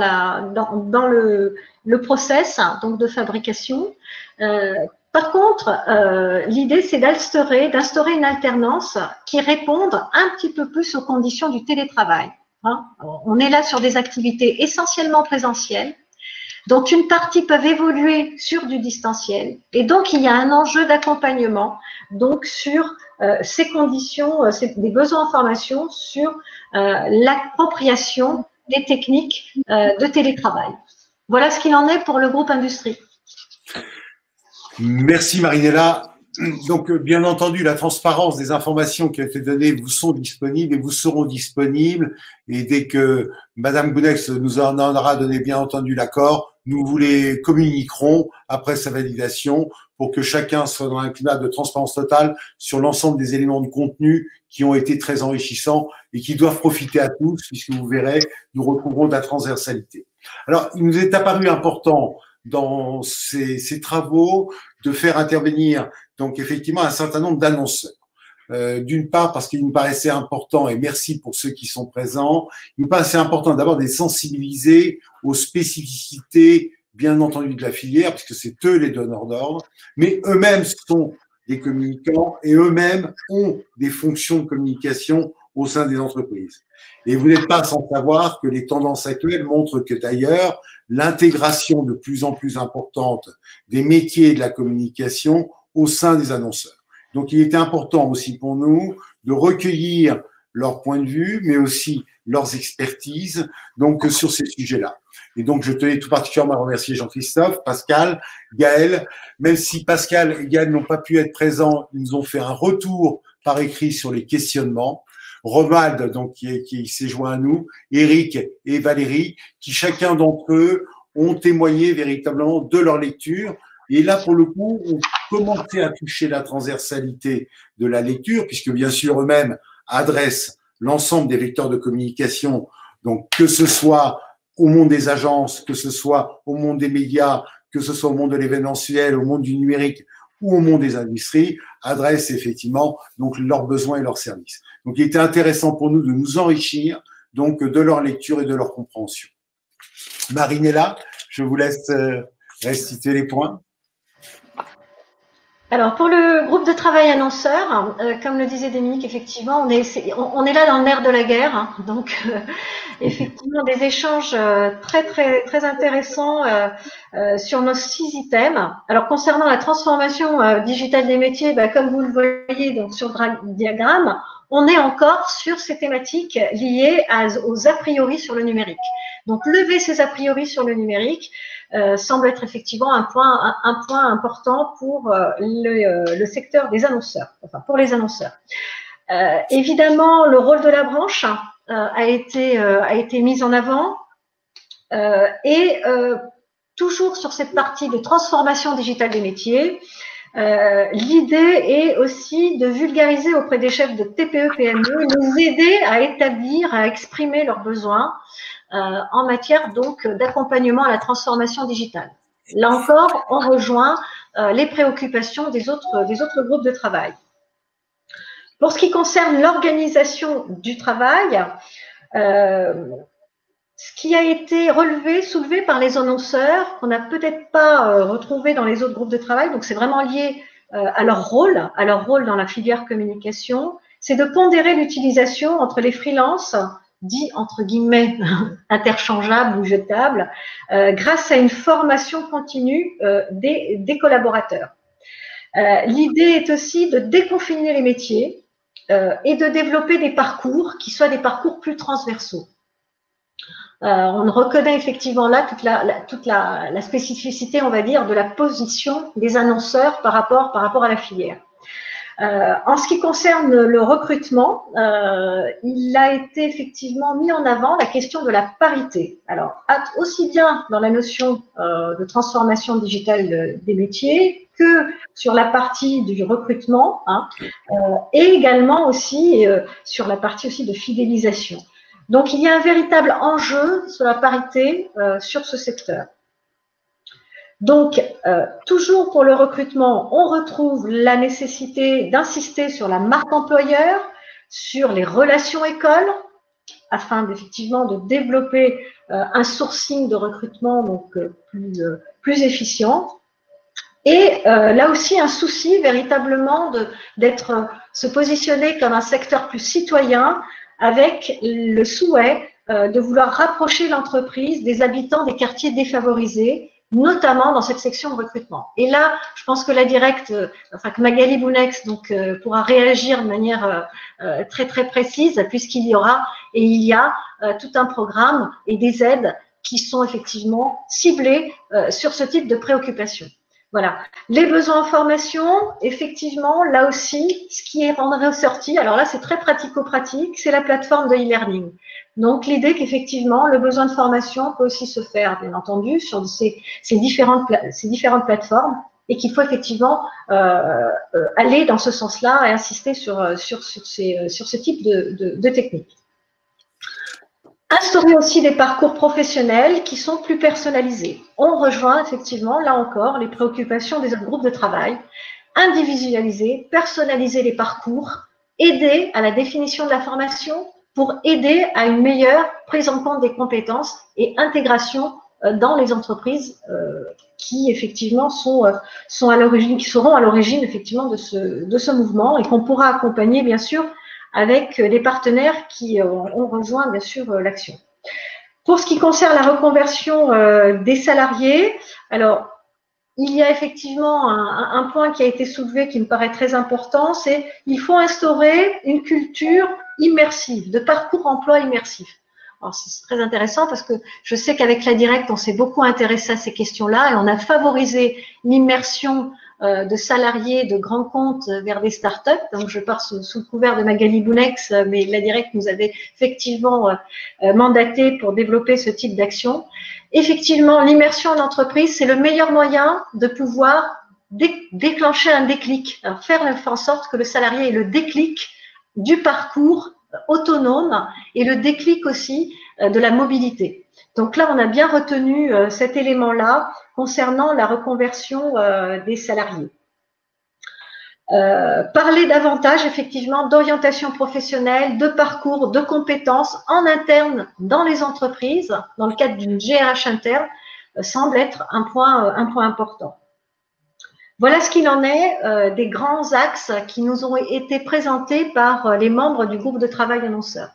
le process donc de fabrication. Par contre, l'idée, c'est d'instaurer une alternance qui réponde un petit peu plus aux conditions du télétravail. On est là sur des activités essentiellement présentielles Donc, une partie peuvent évoluer sur du distanciel. Et donc, il y a un enjeu d'accompagnement donc sur ces conditions, des besoins en formation sur l'appropriation des techniques de télétravail. Voilà ce qu'il en est pour le groupe Industrie. Merci Marinella. Donc, bien entendu, la transparence des informations qui ont été données vous sont disponibles et vous seront disponibles. Et dès que Madame Gounex nous en aura donné, bien entendu, l'accord, nous vous les communiquerons après sa validation pour que chacun soit dans un climat de transparence totale sur l'ensemble des éléments de contenu qui ont été très enrichissants et qui doivent profiter à tous, puisque vous verrez, nous retrouverons de la transversalité. Alors, il nous est apparu important dans ces travaux de faire intervenir donc effectivement un certain nombre d'annonceurs. D'une part parce qu'il nous paraissait important, et merci pour ceux qui sont présents, il nous paraissait important d'abord de les sensibiliser aux spécificités bien entendu de la filière, puisque c'est eux les donneurs d'ordre, mais eux-mêmes sont des communicants et eux-mêmes ont des fonctions de communication au sein des entreprises. Et vous n'êtes pas sans savoir que les tendances actuelles montrent que d'ailleurs, l'intégration de plus en plus importante des métiers de la communication au sein des annonceurs. Donc, il était important aussi pour nous de recueillir leur point de vue, mais aussi leurs expertises donc sur ces sujets-là. Et donc, je tenais tout particulièrement à remercier Jean-Christophe, Pascal, Gaël. Même si Pascal et Gaël n'ont pas pu être présents, ils nous ont fait un retour par écrit sur les questionnements. Romald, donc, qui s'est joint à nous, Eric et Valérie, qui chacun d'entre eux ont témoigné véritablement de leur lecture. Et là, pour le coup, on commençait à toucher la transversalité de la lecture, puisque bien sûr, eux-mêmes adressent l'ensemble des vecteurs de communication, donc que ce soit au monde des agences, que ce soit au monde des médias, que ce soit au monde de l'événementiel, au monde du numérique ou au monde des industries, adressent effectivement donc leurs besoins et leurs services. Donc, il était intéressant pour nous de nous enrichir donc de leur lecture et de leur compréhension. Marinella, je vous laisse restituer les points. Alors, pour le groupe de travail annonceur, comme le disait Dominique, effectivement, on est là dans le nerf de la guerre. Hein, donc, effectivement, des échanges très intéressants sur nos 6 items. Alors, concernant la transformation digitale des métiers, comme vous le voyez donc sur le diagramme, on est encore sur ces thématiques liées aux a priori sur le numérique. Donc, lever ces a priori sur le numérique semble être effectivement un point important pour le secteur des annonceurs, enfin pour les annonceurs. Évidemment, le rôle de la branche a été mis en avant et toujours sur cette partie de transformation digitale des métiers, l'idée est aussi de vulgariser auprès des chefs de TPE-PME, les aider à établir, à exprimer leurs besoins en matière donc d'accompagnement à la transformation digitale. Là encore, on rejoint les préoccupations des autres groupes de travail. Pour ce qui concerne l'organisation du travail, ce qui a été soulevé par les annonceurs, qu'on n'a peut-être pas retrouvé dans les autres groupes de travail, donc c'est vraiment lié à leur rôle dans la filière communication, c'est de pondérer l'utilisation entre les freelances, dits entre guillemets interchangeables ou jetables, grâce à une formation continue des collaborateurs. L'idée est aussi de déconfiner les métiers et de développer des parcours qui soient des parcours plus transversaux. On reconnaît effectivement là toute la spécificité, on va dire, de la position des annonceurs par rapport à la filière. En ce qui concerne le recrutement, il a été effectivement mis en avant la question de la parité. Alors, aussi bien dans la notion de transformation digitale des métiers que sur la partie du recrutement, et également aussi sur la partie aussi de fidélisation. Donc, il y a un véritable enjeu sur la parité sur ce secteur. Donc, toujours pour le recrutement, on retrouve la nécessité d'insister sur la marque employeur, sur les relations écoles, afin effectivement de développer un sourcing de recrutement donc plus efficient. Et là aussi, un souci véritablement se positionner comme un secteur plus citoyen, avec le souhait de vouloir rapprocher l'entreprise des habitants des quartiers défavorisés, notamment dans cette section de recrutement. Et là, je pense que que Magali Bounex pourra réagir de manière très très précise, puisqu'il y aura et il y a tout un programme et des aides qui sont effectivement ciblées sur ce type de préoccupation. Voilà. Les besoins en formation, effectivement, là aussi, ce qui est ressorti, alors là, c'est très pratico-pratique, c'est la plateforme de e-learning. Donc, l'idée qu'effectivement, le besoin de formation peut aussi se faire, bien entendu, sur ces différentes plateformes et qu'il faut effectivement aller dans ce sens-là et insister sur ce type de technique. Instaurer aussi des parcours professionnels qui sont plus personnalisés. On rejoint effectivement, là encore, les préoccupations des groupes de travail. Individualiser, personnaliser les parcours, aider à la définition de la formation pour aider à une meilleure prise en compte des compétences et intégration dans les entreprises qui effectivement sont à l'origine, qui seront à l'origine effectivement de ce mouvement et qu'on pourra accompagner bien sûr avec des partenaires qui ont rejoint bien sûr l'action. Pour ce qui concerne la reconversion des salariés, alors il y a effectivement un point qui a été soulevé qui me paraît très important, c'est qu'il faut instaurer une culture immersive, de parcours emploi immersif. Alors c'est très intéressant parce que je sais qu'avec la Directe, on s'est beaucoup intéressé à ces questions-là et on a favorisé l'immersion de salariés de grands comptes vers des startups. Donc, je pars sous le couvert de Magali Bounex, mais la Directe nous avait effectivement mandaté pour développer ce type d'action. Effectivement, l'immersion en entreprise, c'est le meilleur moyen de pouvoir déclencher un déclic, faire en sorte que le salarié ait le déclic du parcours autonome et le déclic aussi de la mobilité. Donc là, on a bien retenu cet élément-là concernant la reconversion des salariés. Parler davantage, effectivement, d'orientation professionnelle, de parcours, de compétences en interne dans les entreprises, dans le cadre d'une GRH interne, semble être un point important. Voilà ce qu'il en est des grands axes qui nous ont été présentés par les membres du groupe de travail annonceur.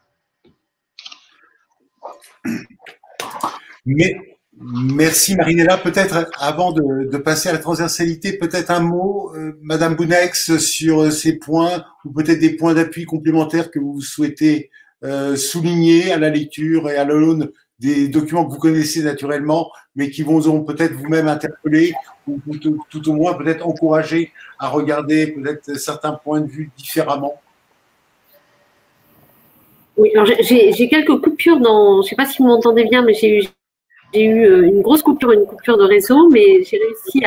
Merci Marinella. Peut-être avant de passer à la transversalité, peut-être un mot, Madame Bounex, sur ces points ou peut-être des points d'appui complémentaires que vous souhaitez souligner à la lecture et à l'aune des documents que vous connaissez naturellement, mais qui vont peut-être vous-même interpeller ou tout au moins peut-être encourager à regarder peut-être certains points de vue différemment. Oui, alors j'ai quelques coupures je ne sais pas si vous m'entendez bien, mais j'ai eu une grosse coupure, de réseau, mais j'ai réussi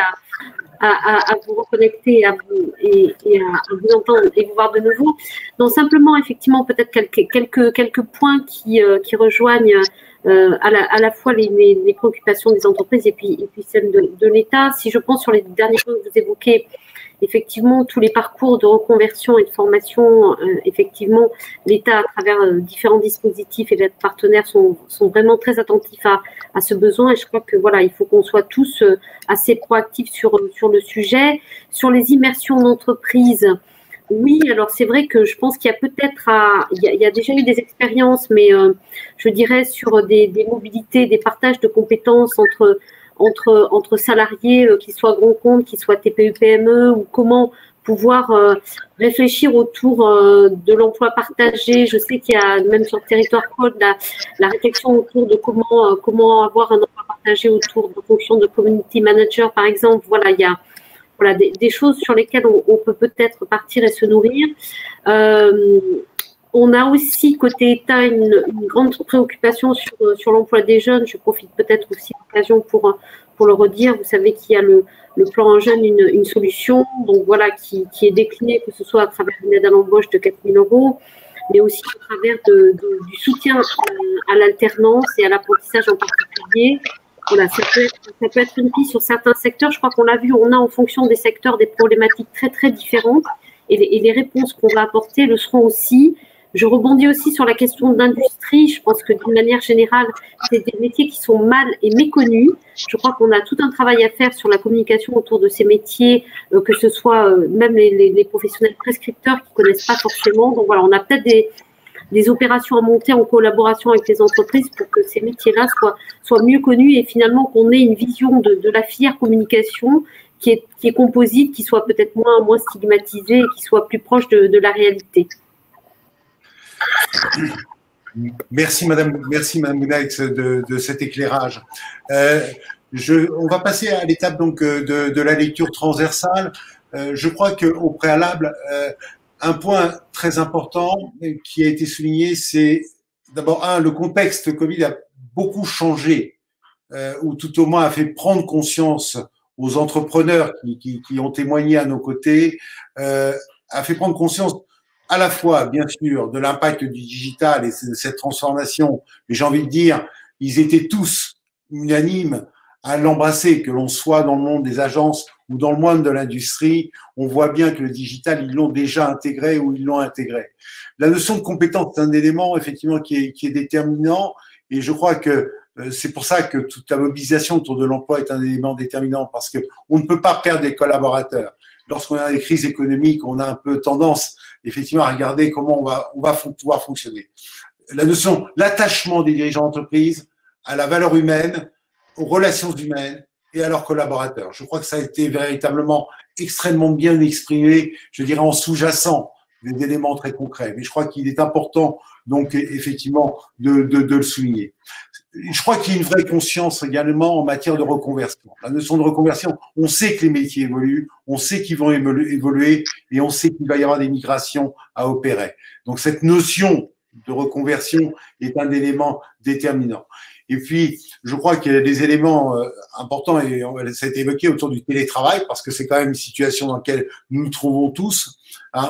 à vous reconnecter et à vous entendre et vous voir de nouveau. Donc simplement, effectivement, peut-être quelques points qui rejoignent à la fois les préoccupations des entreprises et puis celles de l'État. Si je pense sur les derniers points que vous évoquez, effectivement, tous les parcours de reconversion et de formation, effectivement, l'État, à travers différents dispositifs et les partenaires, sont vraiment très attentifs à ce besoin. Et je crois que voilà, il faut qu'on soit tous assez proactifs sur le sujet. Sur les immersions d'entreprise, oui, alors c'est vrai que je pense qu'il y a peut-être il y a déjà eu des expériences, mais je dirais sur des mobilités, des partages de compétences entre salariés, qu'ils soient grands comptes, qu'ils soient TPE-PME, ou comment pouvoir réfléchir autour de l'emploi partagé. Je sais qu'il y a même sur le territoire Code la réflexion autour de comment avoir un emploi partagé autour de fonctions de community manager, par exemple. Voilà, il y a des choses sur lesquelles on peut peut-être partir et se nourrir. On a aussi, côté État, une grande préoccupation sur l'emploi des jeunes. Je profite peut-être aussi de l'occasion pour le redire. Vous savez qu'il y a le plan Un jeune, une solution, donc voilà, qui est décliné, que ce soit à travers une aide à l'embauche de 4 000 €, mais aussi à travers du soutien à l'alternance et à l'apprentissage en particulier. Voilà, ça peut être une piste sur certains secteurs. Je crois qu'on l'a vu, on a en fonction des secteurs des problématiques très, très différentes et les réponses qu'on va apporter le seront aussi. Je rebondis aussi sur la question d'industrie. Je pense que d'une manière générale, c'est des métiers qui sont mal et méconnus. Je crois qu'on a tout un travail à faire sur la communication autour de ces métiers, que ce soit même les professionnels prescripteurs qui ne connaissent pas forcément. Donc voilà, on a peut-être des opérations à monter en collaboration avec les entreprises pour que ces métiers-là soient mieux connus et finalement qu'on ait une vision de la filière communication qui est composite, qui soit peut-être moins stigmatisée et qui soit plus proche de la réalité. Merci Madame Mounaix de cet éclairage. On va passer à l'étape donc de la lecture transversale. Je crois qu'au préalable, un point très important qui a été souligné, c'est d'abord le contexte Covid a beaucoup changé, ou tout au moins a fait prendre conscience aux entrepreneurs qui ont témoigné à nos côtés, a fait prendre conscience à la fois, bien sûr, de l'impact du digital et de cette transformation. Mais j'ai envie de dire, ils étaient tous unanimes à l'embrasser, que l'on soit dans le monde des agences ou dans le monde de l'industrie. On voit bien que le digital, ils l'ont déjà intégré ou ils l'ont intégré. La notion de compétence est un élément, effectivement, qui est déterminant. Et je crois que c'est pour ça que toute la mobilisation autour de l'emploi est un élément déterminant, parce que on ne peut pas perdre des collaborateurs. Lorsqu'on a des crises économiques, on a un peu tendance, effectivement, à regarder comment on va pouvoir fonctionner. La notion, l'attachement des dirigeants d'entreprise à la valeur humaine, aux relations humaines et à leurs collaborateurs. Je crois que ça a été véritablement extrêmement bien exprimé, je dirais en sous-jacent, des éléments très concrets. Mais je crois qu'il est important, donc, effectivement, de le souligner. Je crois qu'il y a une vraie conscience également en matière de reconversion. La notion de reconversion, on sait que les métiers évoluent, on sait qu'ils vont évoluer et on sait qu'il va y avoir des migrations à opérer. Donc cette notion de reconversion est un élément déterminant. Et puis, je crois qu'il y a des éléments importants, et ça a été évoqué autour du télétravail, parce que c'est quand même une situation dans laquelle nous nous trouvons tous,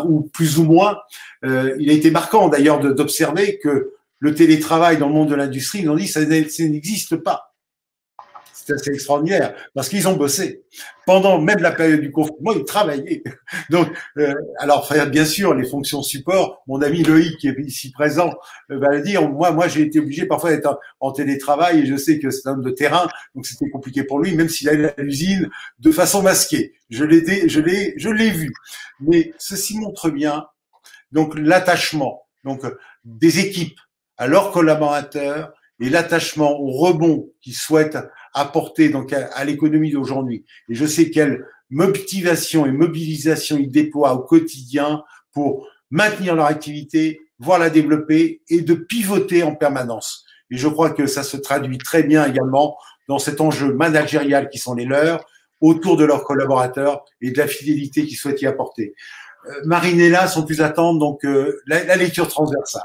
ou plus ou moins. Il a été marquant d'ailleurs d'observer que le télétravail dans le monde de l'industrie, ils ont dit que ça n'existe pas. C'est assez extraordinaire, parce qu'ils ont bossé. Pendant même la période du confinement, ils travaillaient. Donc, alors, bien sûr, les fonctions support, mon ami Loïc, qui est ici présent, va le dire. Moi, j'ai été obligé parfois d'être en télétravail, et je sais que c'est un homme de terrain, donc c'était compliqué pour lui, même s'il allait à l'usine de façon masquée. Je l'ai vu. Mais ceci montre bien, donc, l'attachement, donc, des équipes à leurs collaborateurs et l'attachement au rebond qu'ils souhaitent apporter donc à l'économie d'aujourd'hui. Et je sais quelle motivation et mobilisation ils déploient au quotidien pour maintenir leur activité, voire la développer et de pivoter en permanence. Et je crois que ça se traduit très bien également dans cet enjeu managérial qui sont les leurs, autour de leurs collaborateurs et de la fidélité qu'ils souhaitent y apporter. Marinella, sans plus attendre, donc la lecture transversale.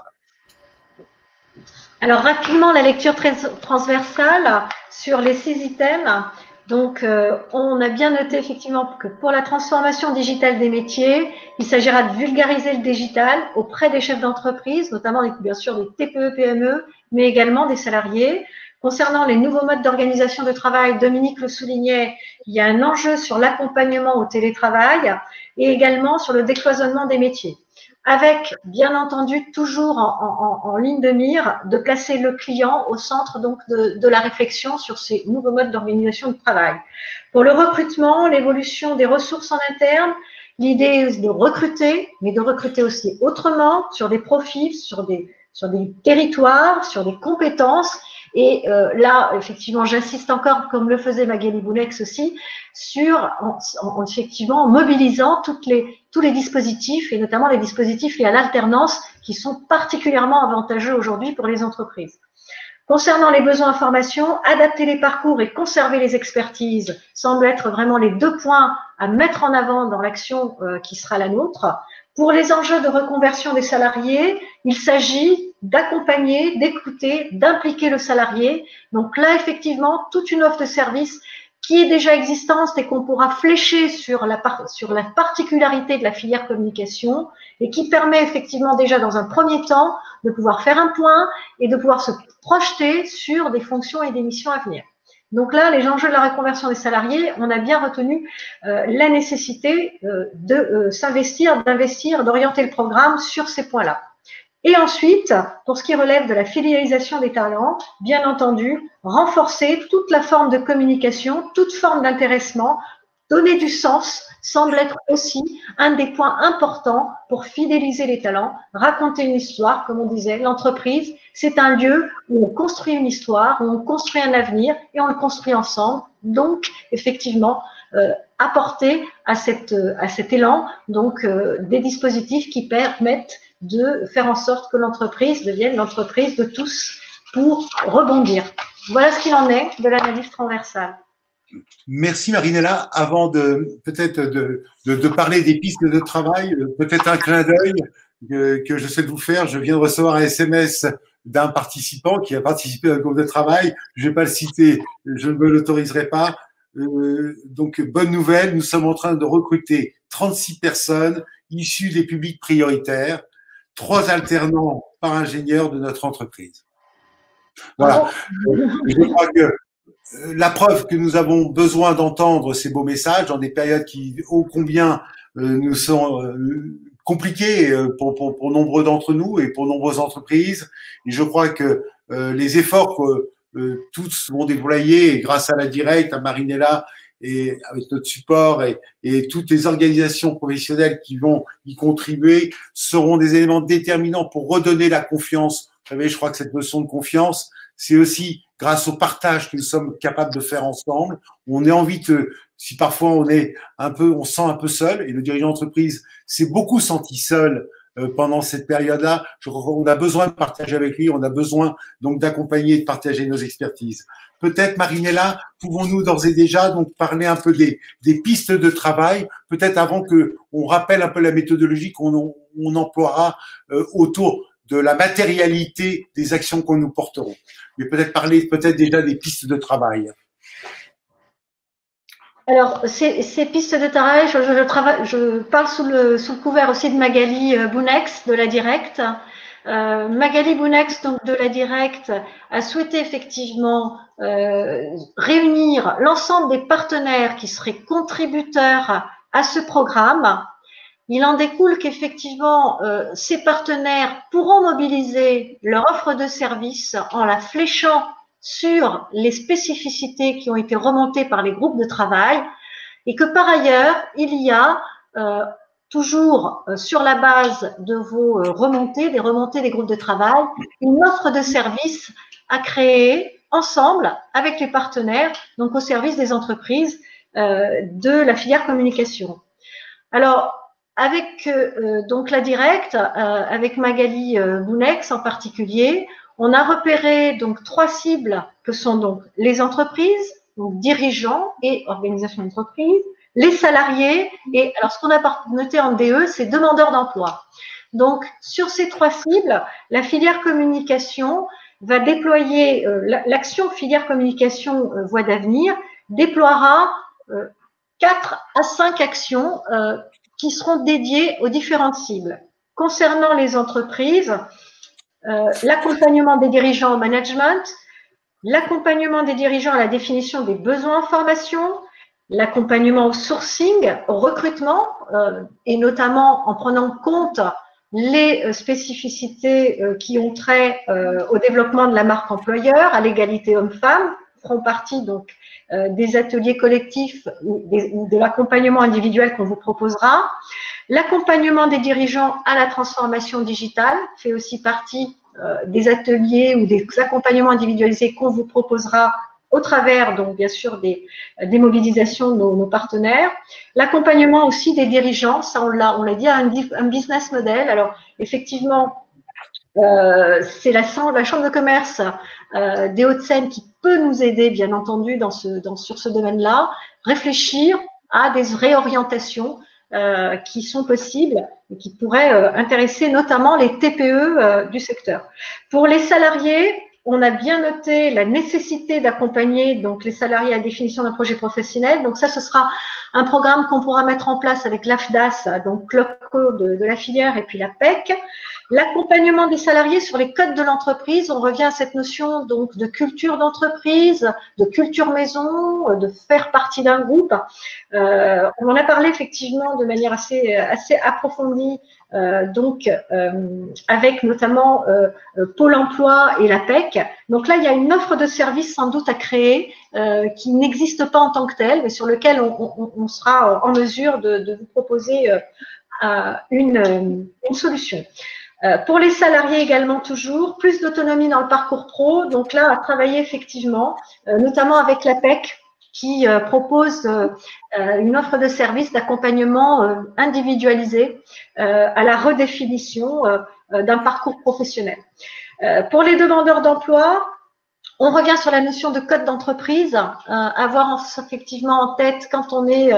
Alors rapidement, la lecture transversale sur les 6 items. Donc, on a bien noté effectivement que pour la transformation digitale des métiers, il s'agira de vulgariser le digital auprès des chefs d'entreprise, notamment bien sûr des TPE, PME, mais également des salariés. Concernant les nouveaux modes d'organisation de travail, Dominique le soulignait, il y a un enjeu sur l'accompagnement au télétravail et également sur le décloisonnement des métiers. Avec, bien entendu, toujours en ligne de mire, de placer le client au centre donc de la réflexion sur ces nouveaux modes d'organisation de travail. Pour le recrutement, l'évolution des ressources en interne, l'idée est de recruter, mais de recruter aussi autrement, sur des profils, sur des territoires, sur des compétences. Et là, effectivement, j'insiste encore, comme le faisait Magali Boulex aussi, sur effectivement mobilisant tous les dispositifs, et notamment les dispositifs liés à l'alternance, qui sont particulièrement avantageux aujourd'hui pour les entreprises. Concernant les besoins en formation, adapter les parcours et conserver les expertises semblent être vraiment les 2 points à mettre en avant dans l'action qui sera la nôtre. Pour les enjeux de reconversion des salariés, il s'agit d'accompagner, d'écouter, d'impliquer le salarié. Donc là, effectivement, toute une offre de service qui est déjà existante et qu'on pourra flécher sur la particularité de la filière communication et qui permet effectivement déjà dans un premier temps de pouvoir faire un point et de pouvoir se projeter sur des fonctions et des missions à venir. Donc là, les enjeux de la reconversion des salariés, on a bien retenu la nécessité de s'investir, d'investir, d'orienter le programme sur ces points-là. Et ensuite, pour ce qui relève de la fidélisation des talents, bien entendu, renforcer toute la forme de communication, toute forme d'intéressement, donner du sens semble être aussi un des points importants pour fidéliser les talents, raconter une histoire, comme on disait. L'entreprise, c'est un lieu où on construit une histoire, où on construit un avenir et on le construit ensemble. Donc, effectivement, apporter à cet élan donc des dispositifs qui permettent de faire en sorte que l'entreprise devienne l'entreprise de tous pour rebondir. Voilà ce qu'il en est de l'analyse transversale. Merci Marinella. Avant de peut-être de parler des pistes de travail, peut-être un clin d'œil que je souhaite vous faire. Je viens de recevoir un SMS d'un participant qui a participé à un groupe de travail. Je ne vais pas le citer, je ne me l'autoriserai pas. Donc, bonne nouvelle, nous sommes en train de recruter 36 personnes issues des publics prioritaires, 3 alternants par ingénieur de notre entreprise. Voilà. Je crois que la preuve que nous avons besoin d'entendre ces beaux messages dans des périodes qui, ô combien, nous sont compliquées pour nombreux d'entre nous et pour nombreuses entreprises. Et je crois que les efforts que tous vont déployer grâce à la Directe, à Marinella et avec notre support et toutes les organisations professionnelles qui vont y contribuer seront des éléments déterminants pour redonner la confiance. Vous savez, je crois que cette notion de confiance, c'est aussi grâce au partage que nous sommes capables de faire ensemble. On a envie de, si parfois on se sent un peu seul, et le dirigeant d'entreprise s'est beaucoup senti seul pendant cette période-là. Je crois qu'on a besoin de partager avec lui, on a besoin donc d'accompagner et de partager nos expertises. Peut-être, Marinella, pouvons-nous d'ores et déjà donc parler un peu des pistes de travail, peut-être avant que on rappelle un peu la méthodologie qu'on emploiera autour de la matérialité des actions que nous porterons. Mais peut-être parler déjà des pistes de travail. Alors, ces pistes de travail, je parle sous le couvert aussi de Magali Bounex de la Directe. Magali Bounex, donc de la Directe, a souhaité effectivement réunir l'ensemble des partenaires qui seraient contributeurs à ce programme. Il en découle qu'effectivement, ces partenaires pourront mobiliser leur offre de service en la fléchant sur les spécificités qui ont été remontées par les groupes de travail et que par ailleurs, il y a toujours sur la base de vos remontées, des remontées des groupes de travail, une offre de service à créer ensemble avec les partenaires, donc au service des entreprises de la filière communication. Alors, avec donc la Directe, avec Magali Bounex en particulier, on a repéré donc 3 cibles que sont donc les entreprises, donc dirigeants et organisations d'entreprise, les salariés et alors ce qu'on a noté en DE, c'est demandeurs d'emploi. Donc sur ces 3 cibles, la filière communication va déployer l'action filière communication voie d'avenir déploiera 4 à 5 actions qui seront dédiées aux différentes cibles. Concernant les entreprises, l'accompagnement des dirigeants au management, l'accompagnement des dirigeants à la définition des besoins en formation, l'accompagnement au sourcing, au recrutement, et notamment en prenant compte les spécificités qui ont trait au développement de la marque employeur, à l'égalité homme-femme, feront partie donc des ateliers collectifs ou de l'accompagnement individuel qu'on vous proposera. L'accompagnement des dirigeants à la transformation digitale fait aussi partie des ateliers ou des accompagnements individualisés qu'on vous proposera au travers, donc bien sûr, des mobilisations de nos partenaires. L'accompagnement aussi des dirigeants, ça on l'a dit, un business model. Alors, effectivement, c'est la chambre de commerce des Hauts-de-Seine qui peut nous aider, bien entendu, sur ce domaine-là, réfléchir à des réorientations qui sont possibles et qui pourraient intéresser notamment les TPE du secteur. Pour les salariés, on a bien noté la nécessité d'accompagner donc les salariés à la définition d'un projet professionnel. Donc ça, ce sera un programme qu'on pourra mettre en place avec l'AFDAS, donc l'OPCO de la filière et puis la PEC. L'accompagnement des salariés sur les codes de l'entreprise, on revient à cette notion donc de culture d'entreprise, de culture maison, de faire partie d'un groupe. On en a parlé effectivement de manière assez approfondie avec notamment Pôle emploi et l'APEC. Donc là, il y a une offre de service sans doute à créer qui n'existe pas en tant que telle, mais sur lequel on sera en mesure de vous proposer une solution. Pour les salariés également toujours, plus d'autonomie dans le parcours pro. Donc là, à travailler effectivement, notamment avec l'APEC qui propose une offre de service d'accompagnement individualisé à la redéfinition d'un parcours professionnel. Pour les demandeurs d'emploi, on revient sur la notion de code d'entreprise, avoir effectivement en tête quand on est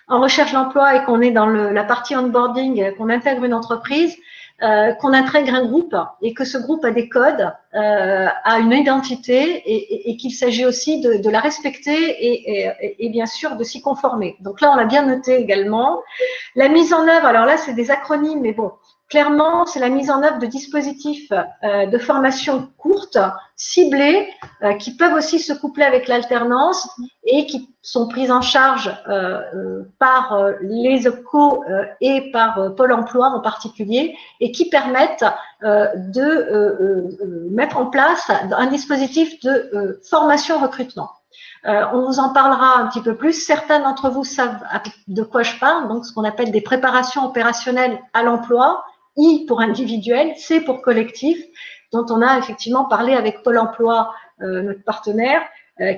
en recherche d'emploi et qu'on est dans la partie onboarding, qu'on intègre une entreprise, qu'on intègre un groupe et que ce groupe a des codes, a une identité et qu'il s'agit aussi de la respecter et bien sûr de s'y conformer. Donc là, on l'a bien noté également. La mise en œuvre, alors là, c'est des acronymes, mais bon, clairement, c'est la mise en œuvre de dispositifs de formation courte, ciblés, qui peuvent aussi se coupler avec l'alternance et qui sont prises en charge par les EPCO et par Pôle emploi en particulier et qui permettent de mettre en place un dispositif de formation-recrutement. On vous en parlera un petit peu plus. Certains d'entre vous savent de quoi je parle, donc ce qu'on appelle des préparations opérationnelles à l'emploi, I pour individuel, C pour collectif, dont on a effectivement parlé avec Pôle emploi, notre partenaire,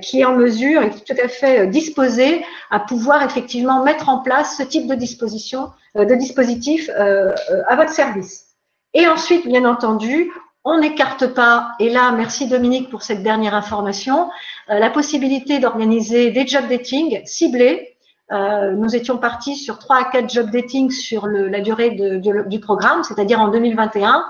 qui est en mesure et qui est tout à fait disposé à pouvoir effectivement mettre en place ce type de dispositif à votre service. Et ensuite, bien entendu, on n'écarte pas, et là, merci Dominique pour cette dernière information, la possibilité d'organiser des job dating ciblés. Nous étions partis sur 3 à 4 job dating sur la durée du programme, c'est-à-dire en 2021.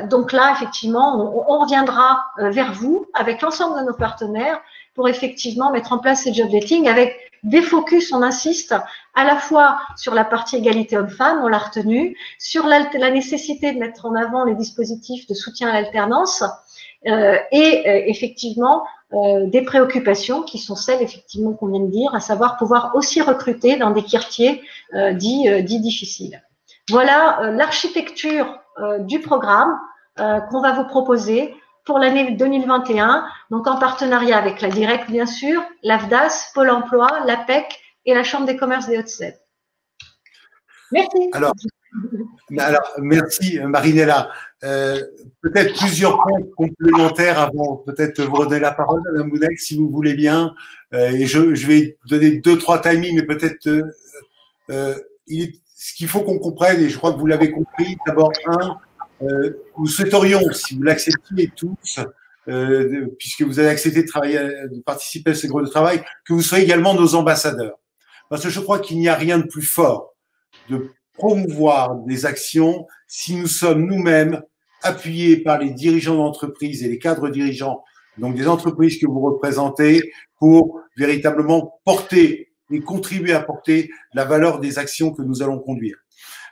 Donc là, effectivement, on reviendra vers vous avec l'ensemble de nos partenaires pour effectivement mettre en place ces job dating avec des focus, on insiste, à la fois sur la partie égalité homme-femme, on l'a retenu, sur la nécessité de mettre en avant les dispositifs de soutien à l'alternance effectivement des préoccupations qui sont celles effectivement qu'on vient de dire, à savoir pouvoir aussi recruter dans des quartiers dits difficiles. Voilà l'architecture du programme qu'on va vous proposer pour l'année 2021, donc en partenariat avec la DIRECT bien sûr, l'AFDAS, Pôle emploi, l'APEC et la Chambre des commerces des Hauts-de-Seine. Merci. Alors, merci Marinella. Peut-être plusieurs points complémentaires avant peut-être vous redonner la parole, Madame Bounex, si vous voulez bien. Et je vais donner 2-3 timings, mais peut-être ce qu'il faut qu'on comprenne, et je crois que vous l'avez compris, d'abord nous souhaiterions, si vous l'acceptiez tous, puisque vous avez accepté de participer à ce groupe de travail, que vous soyez également nos ambassadeurs. Parce que je crois qu'il n'y a rien de plus fort de promouvoir des actions si nous sommes nous-mêmes appuyés par les dirigeants d'entreprise et les cadres dirigeants, donc des entreprises que vous représentez, pour véritablement porter et contribuer à porter la valeur des actions que nous allons conduire.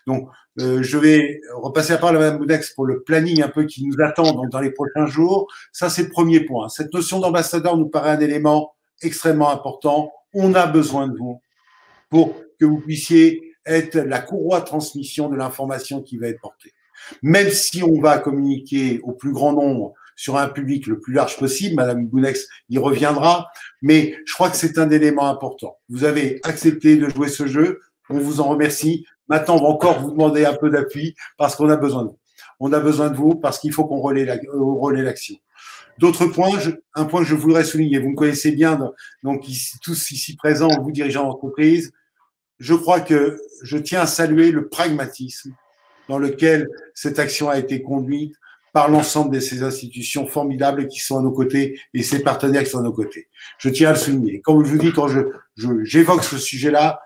Donc, je vais repasser la parole à Mme Bounex pour le planning un peu qui nous attend donc dans les prochains jours. Ça, c'est le premier point. Cette notion d'ambassadeur nous paraît un élément extrêmement important. On a besoin de vous pour que vous puissiez être la courroie de transmission de l'information qui va être portée. Même si on va communiquer au plus grand nombre sur un public le plus large possible, Madame Bounex y reviendra, mais je crois que c'est un élément important. Vous avez accepté de jouer ce jeu, on vous en remercie. Maintenant, on va encore vous demander un peu d'appui parce qu'on a besoin de vous. On a besoin de vous parce qu'il faut qu'on relaie l'action. D'autres points, un point que je voudrais souligner, vous me connaissez bien, donc tous ici présents, vous dirigeants d'entreprise, je crois que je tiens à saluer le pragmatisme dans lequel cette action a été conduite par l'ensemble de ces institutions formidables qui sont à nos côtés et ces partenaires qui sont à nos côtés. Je tiens à le souligner. Comme je vous dis, quand j'évoque ce sujet-là,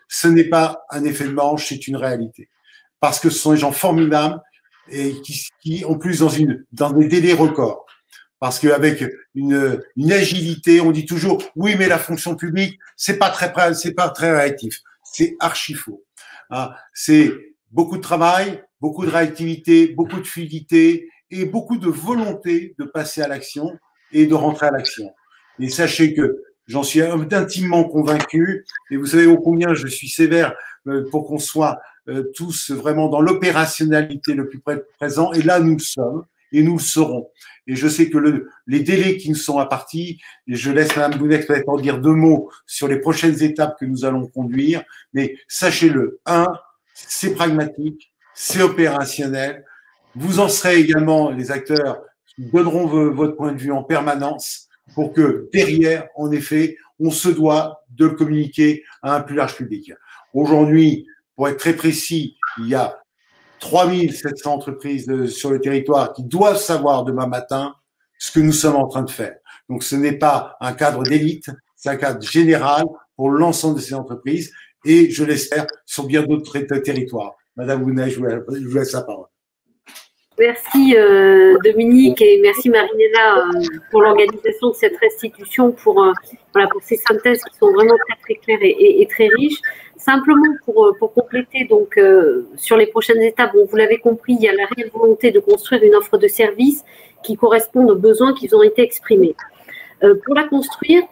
ce n'est pas un effet de manche, c'est une réalité. Parce que ce sont des gens formidables et qui en plus dans des délais records. Parce qu'avec une agilité, on dit toujours oui, mais la fonction publique, c'est pas très réactif. C'est archi faux. Hein, c'est beaucoup de travail, beaucoup de réactivité, beaucoup de fluidité et beaucoup de volonté de passer à l'action et de rentrer à l'action. Et sachez que j'en suis intimement convaincu, et vous savez ô combien je suis sévère pour qu'on soit tous vraiment dans l'opérationnalité le plus présent. Et là, nous le sommes et nous le serons. Et je sais que les délais qui nous sont impartis, et je laisse Mme Bounex peut-être en dire 2 mots sur les prochaines étapes que nous allons conduire, mais sachez-le, c'est pragmatique, c'est opérationnel. Vous en serez également les acteurs qui donneront votre point de vue en permanence pour que derrière, en effet, on se doit de le communiquer à un plus large public. Aujourd'hui, pour être très précis, il y a 3700 entreprises sur le territoire qui doivent savoir demain matin ce que nous sommes en train de faire. Donc, ce n'est pas un cadre d'élite, c'est un cadre général pour l'ensemble de ces entreprises et, je l'espère, sur bien d'autres territoires. Madame Bounet, je vous laisse la parole. Merci Dominique et merci Marinella pour l'organisation de cette restitution, pour ces synthèses qui sont vraiment très très claires et très riches. Simplement pour compléter donc sur les prochaines étapes, bon, vous l'avez compris, il y a la réelle volonté de construire une offre de service qui corresponde aux besoins qui ont été exprimés. Pour la construire,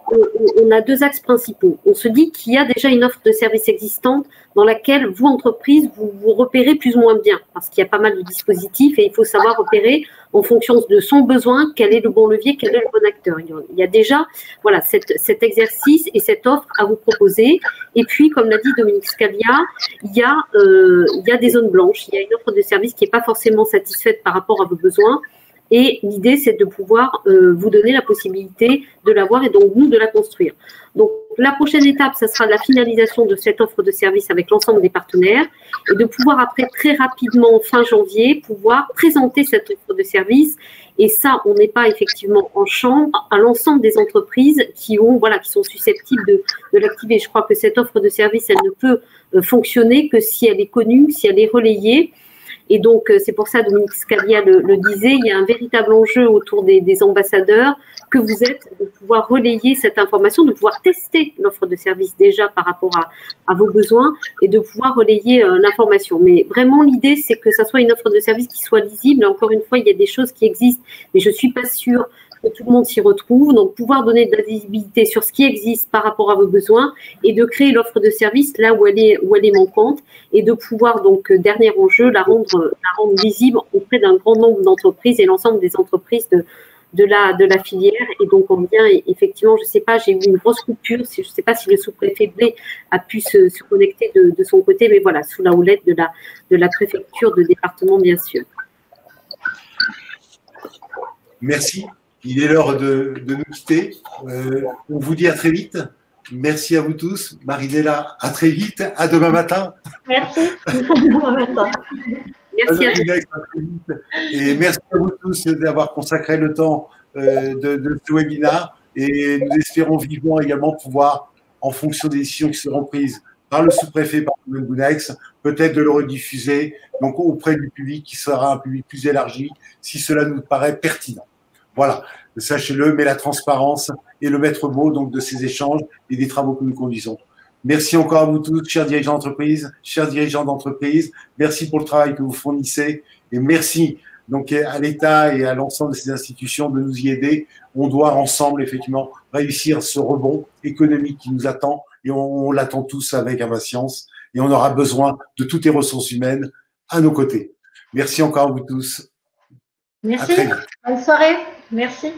on a 2 axes principaux. On se dit qu'il y a déjà une offre de service existante dans laquelle vous, entreprise, vous repérez plus ou moins bien, parce qu'il y a pas mal de dispositifs et il faut savoir repérer en fonction de son besoin quel est le bon levier, quel est le bon acteur. Il y a déjà cet exercice et cette offre à vous proposer. Et puis, comme l'a dit Dominique Scalia, il y a des zones blanches, il y a une offre de service qui n'est pas forcément satisfaite par rapport à vos besoins. Et l'idée, c'est de pouvoir vous donner la possibilité de l'avoir et donc nous de la construire. Donc, la prochaine étape, ça sera la finalisation de cette offre de service avec l'ensemble des partenaires et de pouvoir après, très rapidement, fin janvier, pouvoir présenter cette offre de service. Et ça, on n'est pas effectivement en chambre à l'ensemble des entreprises qui sont susceptibles de l'activer. Je crois que cette offre de service, elle ne peut fonctionner que si elle est connue, si elle est relayée. Et donc, c'est pour ça, Dominique Scalia le disait, il y a un véritable enjeu autour des ambassadeurs que vous êtes, de pouvoir relayer cette information, de pouvoir tester l'offre de service déjà par rapport à vos besoins et de pouvoir relayer l'information. Mais vraiment, l'idée, c'est que ça soit une offre de service qui soit lisible. Encore une fois, il y a des choses qui existent, mais je ne suis pas sûre que tout le monde s'y retrouve. Donc, pouvoir donner de la visibilité sur ce qui existe par rapport à vos besoins et de créer l'offre de service là où elle est manquante et de pouvoir, donc, dernier enjeu, la rendre visible auprès d'un grand nombre d'entreprises et l'ensemble des entreprises de la filière. Et donc, on vient, effectivement, je ne sais pas, j'ai eu une grosse coupure, je ne sais pas si le sous-préfet Blé a pu se connecter de son côté, mais voilà, sous la houlette de la préfecture de département, bien sûr. Merci. Il est l'heure de nous quitter. On vous dit à très vite. Merci à vous tous. Marinella, à très vite. À demain matin. Merci. À demain matin. Merci à vous. Et merci à vous tous d'avoir consacré le temps de ce webinaire. Et nous espérons vivement également pouvoir, en fonction des décisions qui seront prises par le sous-préfet, par le Bounex, peut-être de le rediffuser donc auprès du public qui sera un public plus élargi, si cela nous paraît pertinent. Voilà, sachez-le, mais la transparence est le maître mot donc de ces échanges et des travaux que nous conduisons. Merci encore à vous tous, chers dirigeants d'entreprise, chers dirigeants d'entreprise. Merci pour le travail que vous fournissez et merci donc à l'État et à l'ensemble de ces institutions de nous y aider. On doit ensemble effectivement réussir ce rebond économique qui nous attend et on l'attend tous avec impatience et on aura besoin de toutes les ressources humaines à nos côtés. Merci encore à vous tous. Merci. Bonne soirée. Merci.